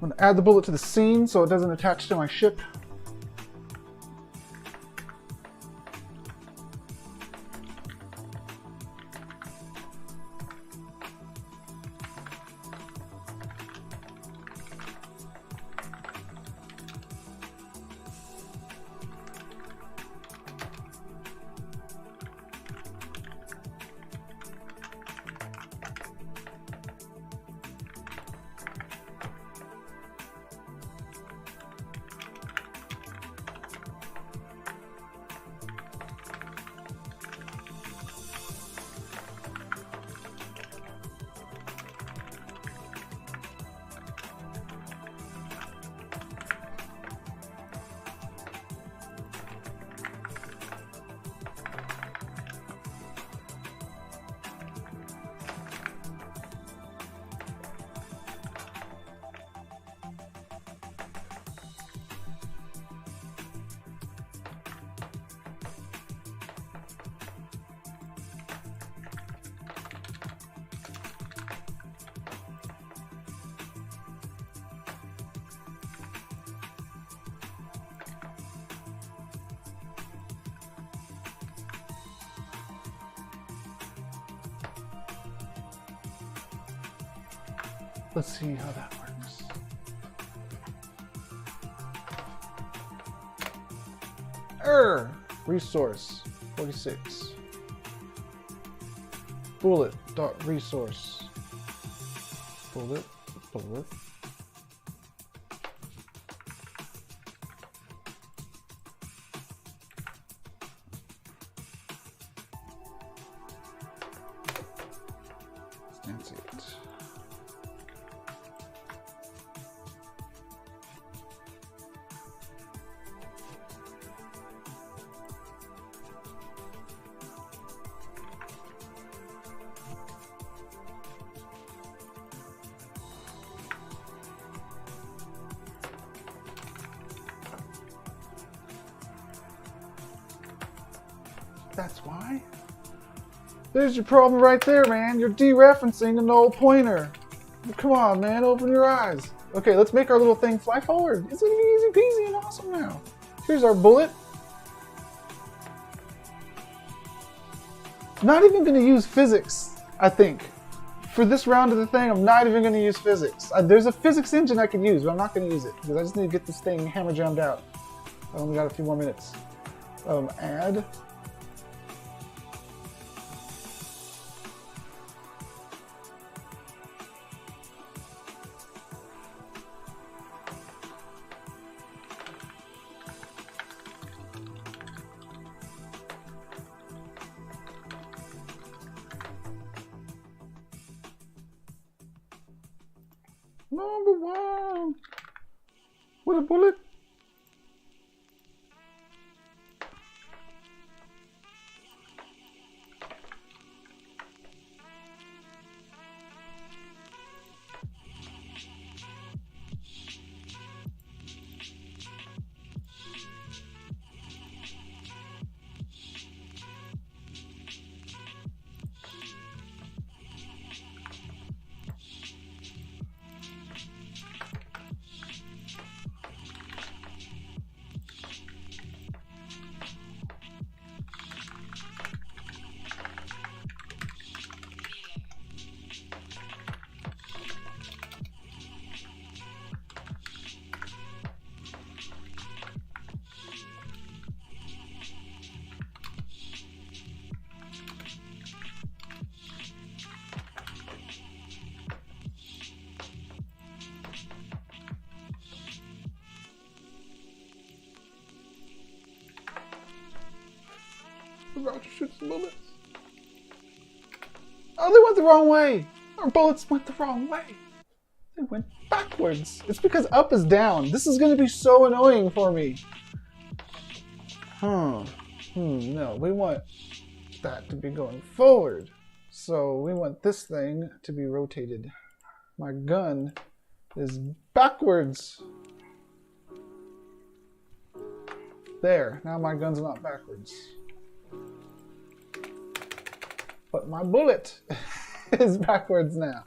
I'm going to add the bullet to the scene so it doesn't attach to my ship. Let's see how that works. Resource 46. Bullet dot resource. Bullet. Instantiate. That's why? There's your problem right there, man. You're dereferencing an old pointer. Come on, man. Open your eyes. Okay, let's make our little thing fly forward. It's easy peasy and awesome now. Here's our bullet. Not even going to use physics, I think. For this round of the thing, I'm not even going to use physics. There's a physics engine I could use, but I'm not going to use it because I just need to get this thing hammer jammed out. I only got a few more minutes. Add. Number one with a bullet. about to shoot some bullets. Oh, they went the wrong way. Our bullets went the wrong way. They went backwards. It's because up is down. This is going to be so annoying for me. No, we want that to be going forward. So we want this thing to be rotated. My gun is backwards. There, now my gun's not backwards. But my bullet is backwards now.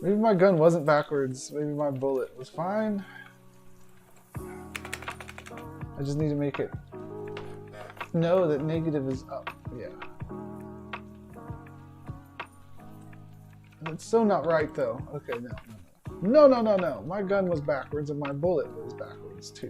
Maybe my gun wasn't backwards. Maybe my bullet was fine. I just need to make it know that negative is up. Yeah. It's so not right though. Okay, no. My gun was backwards and my bullet was backwards too.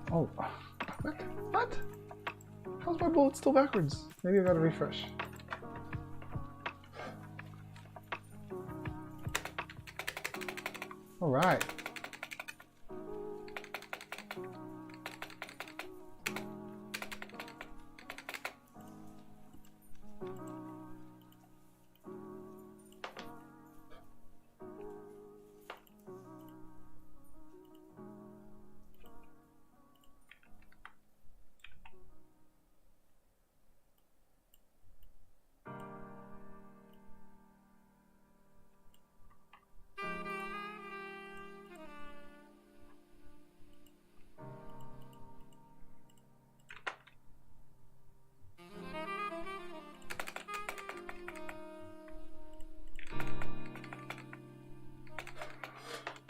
Oh, what? How's my bullet still backwards? Maybe I gotta refresh. All right.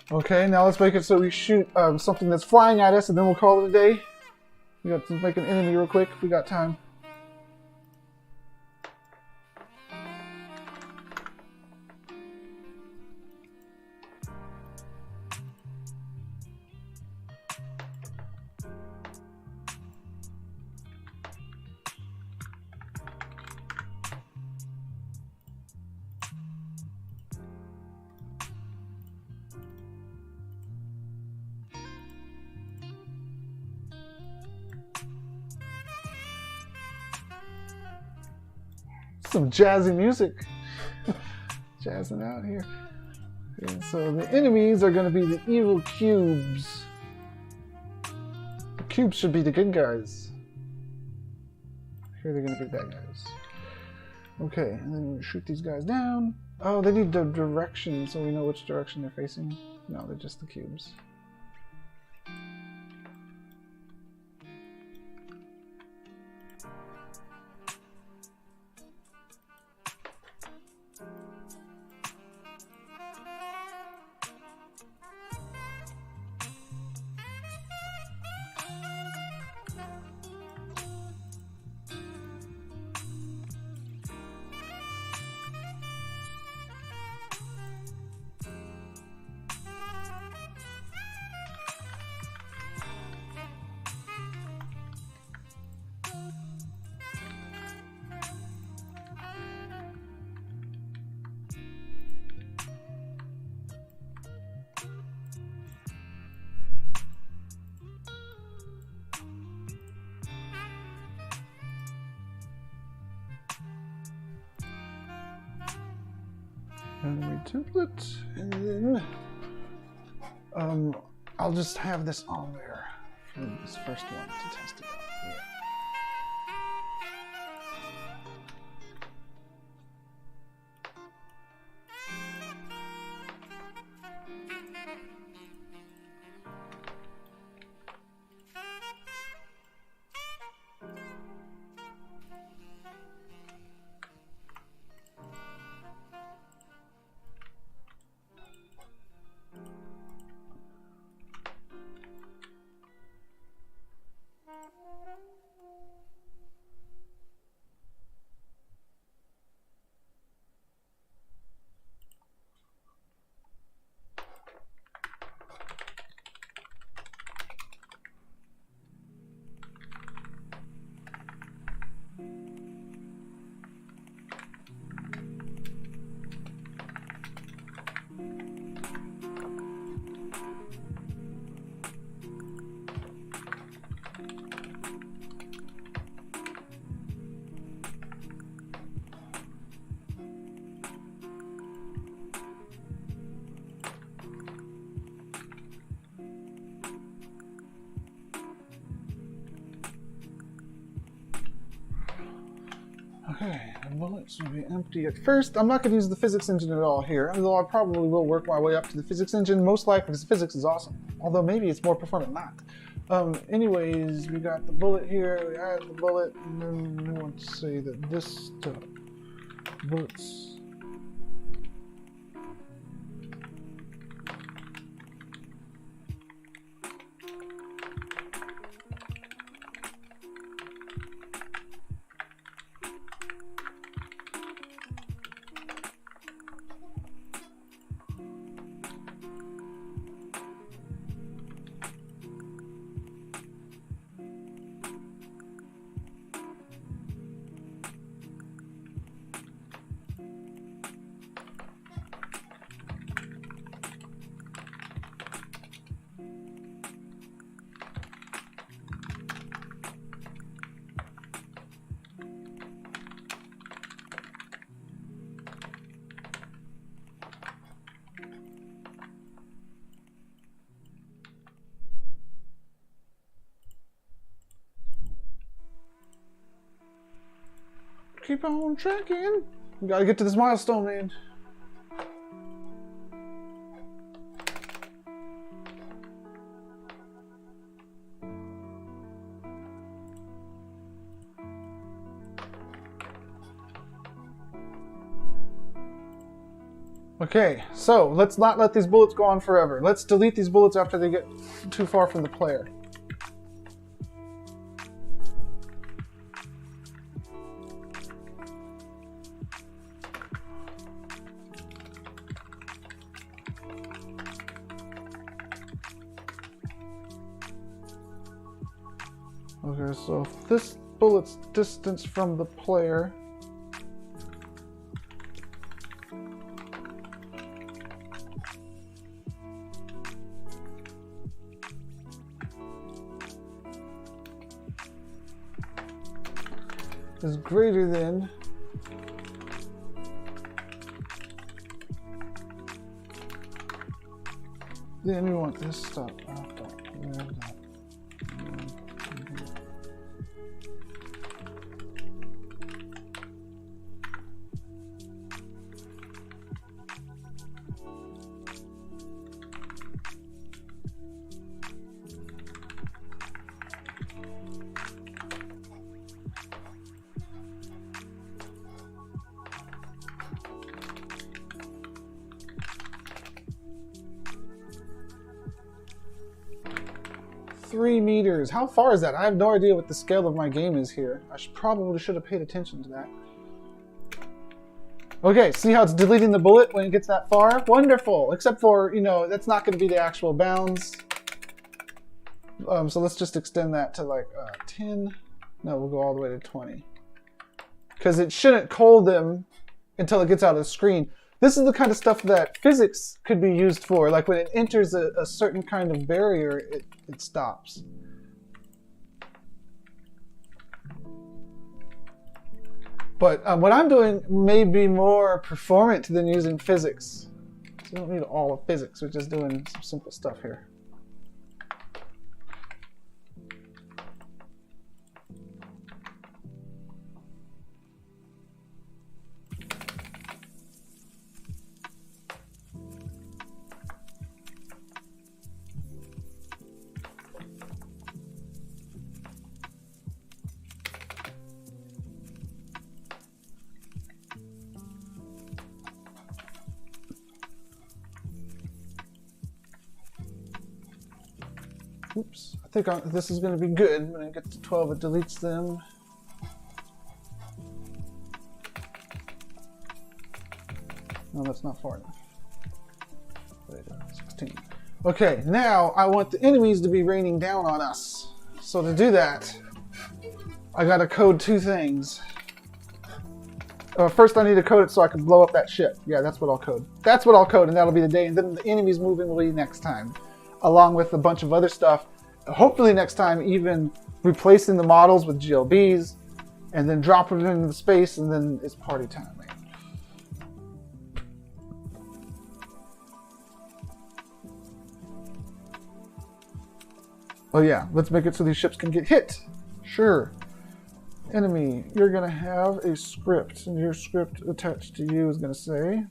Okay, now let's make it so we shoot something that's flying at us, and then we'll call it a day. We got to make an enemy real quick if we got time. Some jazzy music. Jazzing out here. Okay, so the enemies are going to be the evil cubes. The cubes should be the good guys. Here they're going to be bad guys. Okay, and then we shoot these guys down. Oh, they need the direction so we know which direction they're facing. No, they're just the cubes. Enemy template, and then I'll just have this on there for this first one to test it out. Yeah. Okay, the bullets will be empty at first. I'm not going to use the physics engine at all here, although I probably will work my way up to the physics engine, most likely because physics is awesome. Although maybe it's more performant not. Anyways, we got the bullet here, we add the bullet, and then we want to say that this bullets. Keep on tracking. We gotta get to this milestone, man. Okay, so let's not let these bullets go on forever. Let's delete these bullets after they get too far from the player. Okay, so if this bullet's distance from the player is greater than then we want this stuff. $3 meters. How far is that? I have no idea what the scale of my game is here. I probably should have paid attention to that. Okay, see how it's deleting the bullet when it gets that far? Wonderful! Except for, you know, that's not going to be the actual bounds. So let's just extend that to like 10. No, we'll go all the way to 20. Because it shouldn't call them until it gets out of the screen. This is the kind of stuff that physics could be used for. Like when it enters a certain kind of barrier, it stops. But what I'm doing may be more performant than using physics. So we don't need all of physics. We're just doing some simple stuff here. Oops, I think this is going to be good. When I get to 12, it deletes them. No, that's not far enough. 16. Okay, now I want the enemies to be raining down on us. So to do that, I got to code two things. First, I need to code it so I can blow up that ship. Yeah, that's what I'll code. That's what I'll code, and that'll be the day. And then the enemies moving will be next time, along with a bunch of other stuff. Hopefully next time, even replacing the models with GLBs, and then dropping it into the space, and then it's party time, man. Oh yeah, let's make it so these ships can get hit. Sure. Enemy, you're going to have a script, and your script attached to you is going to say,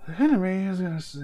the enemy is going to say,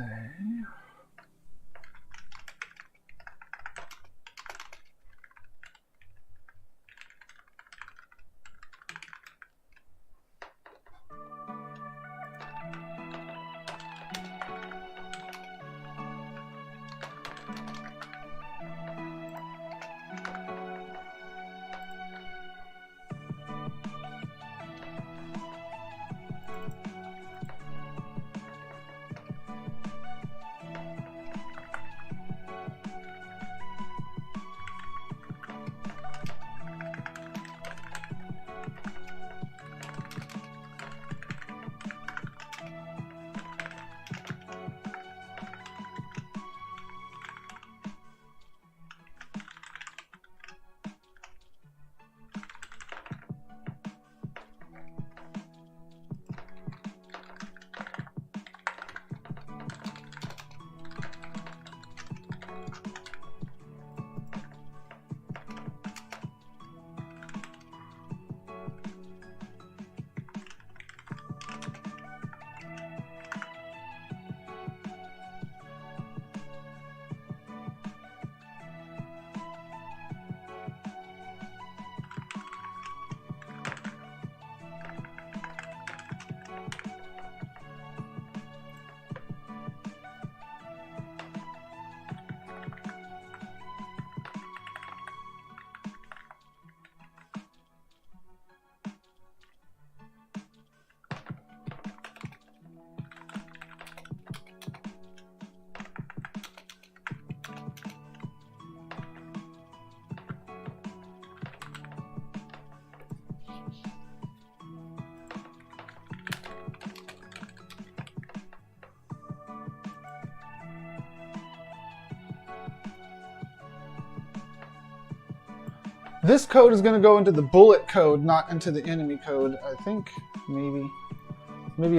this code is going to go into the bullet code, not into the enemy code. I think maybe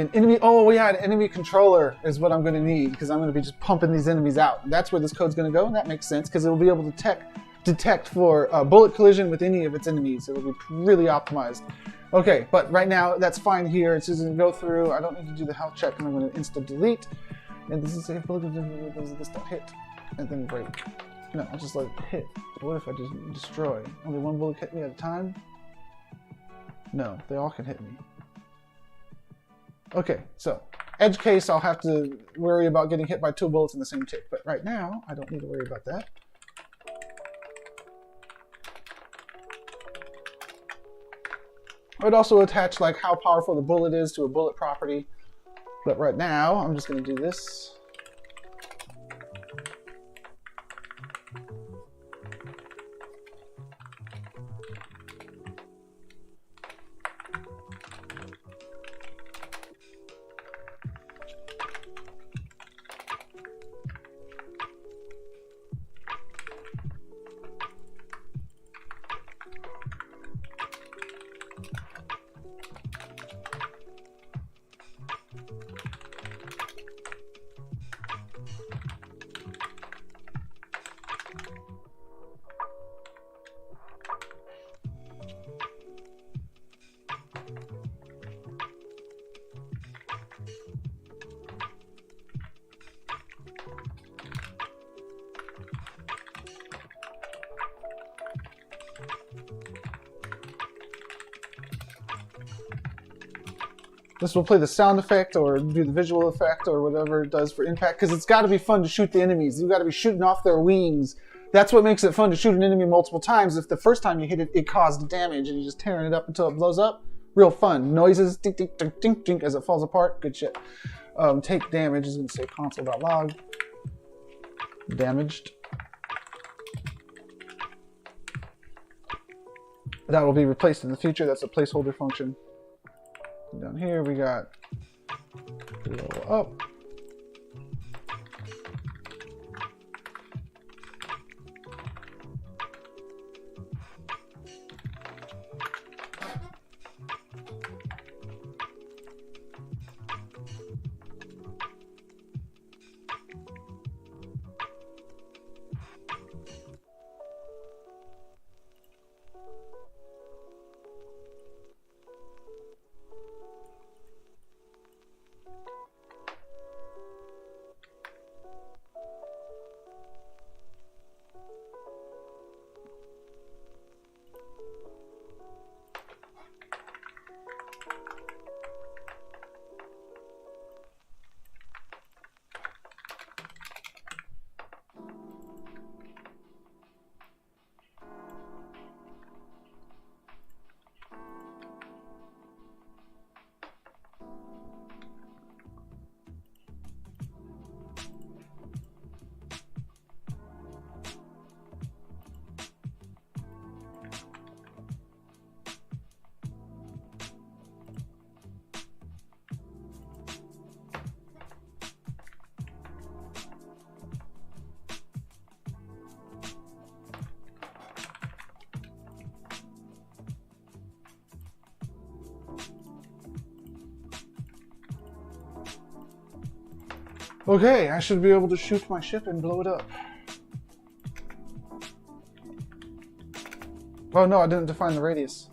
an enemy. Oh yeah, an enemy controller is what I'm going to need, because I'm going to be just pumping these enemies out. That's where this code's going to go, and that makes sense because it will be able to detect for bullet collision with any of its enemies. It will be really optimized. Okay, but right now that's fine here. It's just going to go through. I don't need to do the health check, and I'm going to insta delete. And this is safe. This don't hit, and then break. No, I'll just let it hit. What if I just destroy? Only one bullet hit me at a time? No, they all can hit me. Okay, so edge case, I'll have to worry about getting hit by 2 bullets in the same tick. But right now, I don't need to worry about that. I would also attach like how powerful the bullet is to a bullet property. But right now, I'm just going to do this. This will play the sound effect or do the visual effect or whatever it does for impact, because it's got to be fun to shoot the enemies. You've got to be shooting off their wings. That's what makes it fun to shoot an enemy multiple times. If the first time you hit it, it caused damage and you're just tearing it up until it blows up, real fun. Noises, dink, dink, dink, dink, dink, as it falls apart, good shit. Take damage is going to say console.log. Damaged. That will be replaced in the future. That's a placeholder function. Down here we got blow up. Okay, I should be able to shoot my ship and blow it up. Oh no, I didn't define the radius.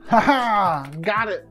Haha! Got it!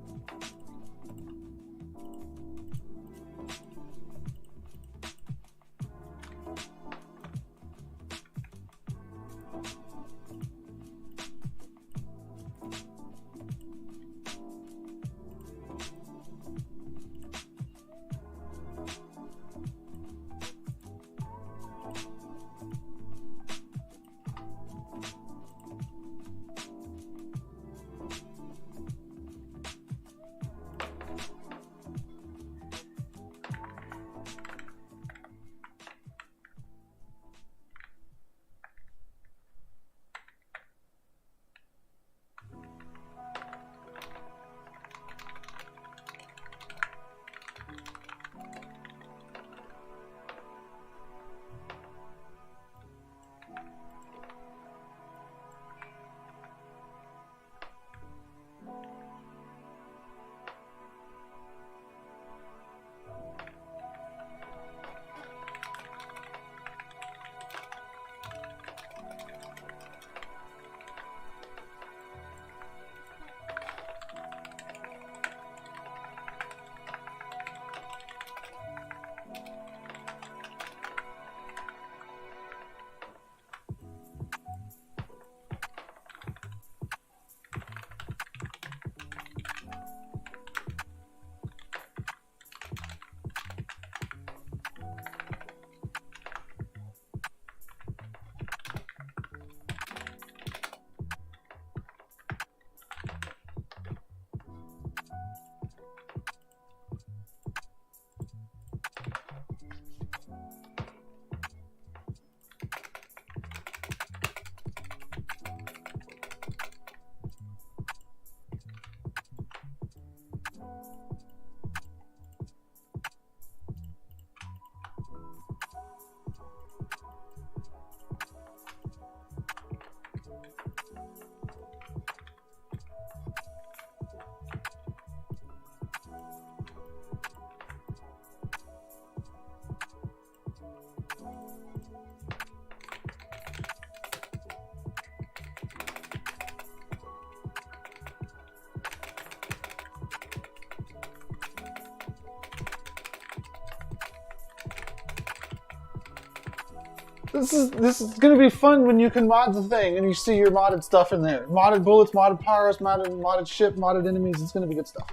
This is gonna be fun when you can mod the thing and you see your modded stuff in there. Modded bullets, modded powers, modded ship, modded enemies. It's gonna be good stuff.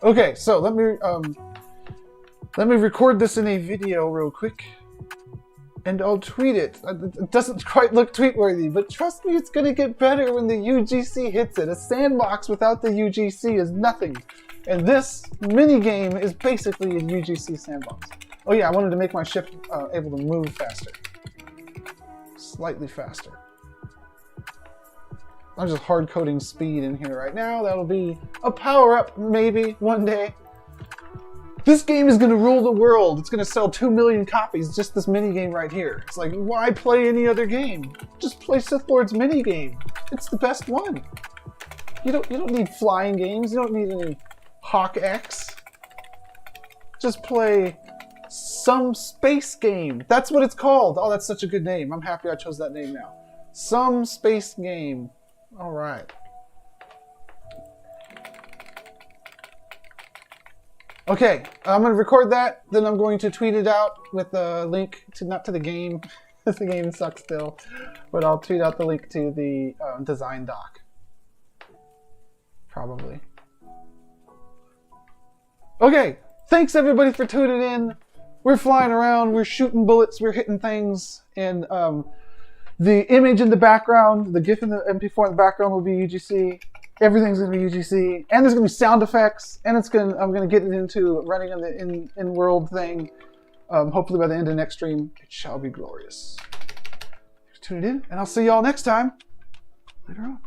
Okay, so let me record this in a video real quick, and I'll tweet it. It doesn't quite look tweet-worthy, but trust me, it's gonna get better when the UGC hits it. A sandbox without the UGC is nothing, and this mini game is basically a UGC sandbox. Oh yeah, I wanted to make my ship able to move faster. Slightly faster. I'm just hard coding speed in here right now. That'll be a power up maybe one day. This game is gonna rule the world. It's gonna sell 2 million copies, just this mini game right here. It's like, why play any other game? Just play SithLord's mini game. It's the best one. You don't need flying games. You don't need any Hawk X. Just play some space game. That's what it's called. Oh, that's such a good name. I'm happy I chose that name now. Some space game. All right. Okay, I'm going to record that, then I'm going to tweet it out with a link to, not to the game, This game sucks still, but I'll tweet out the link to the design doc. Probably. Okay, thanks everybody for tuning in. We're flying around, we're shooting bullets, we're hitting things, and the image in the background, the GIF in the MP4 in the background will be UGC. Everything's gonna be UGC, and there's gonna be sound effects, and I'm gonna get it into running in the in-world thing. Hopefully by the end of next stream, it shall be glorious. Tune in, and I'll see y'all next time. Later on.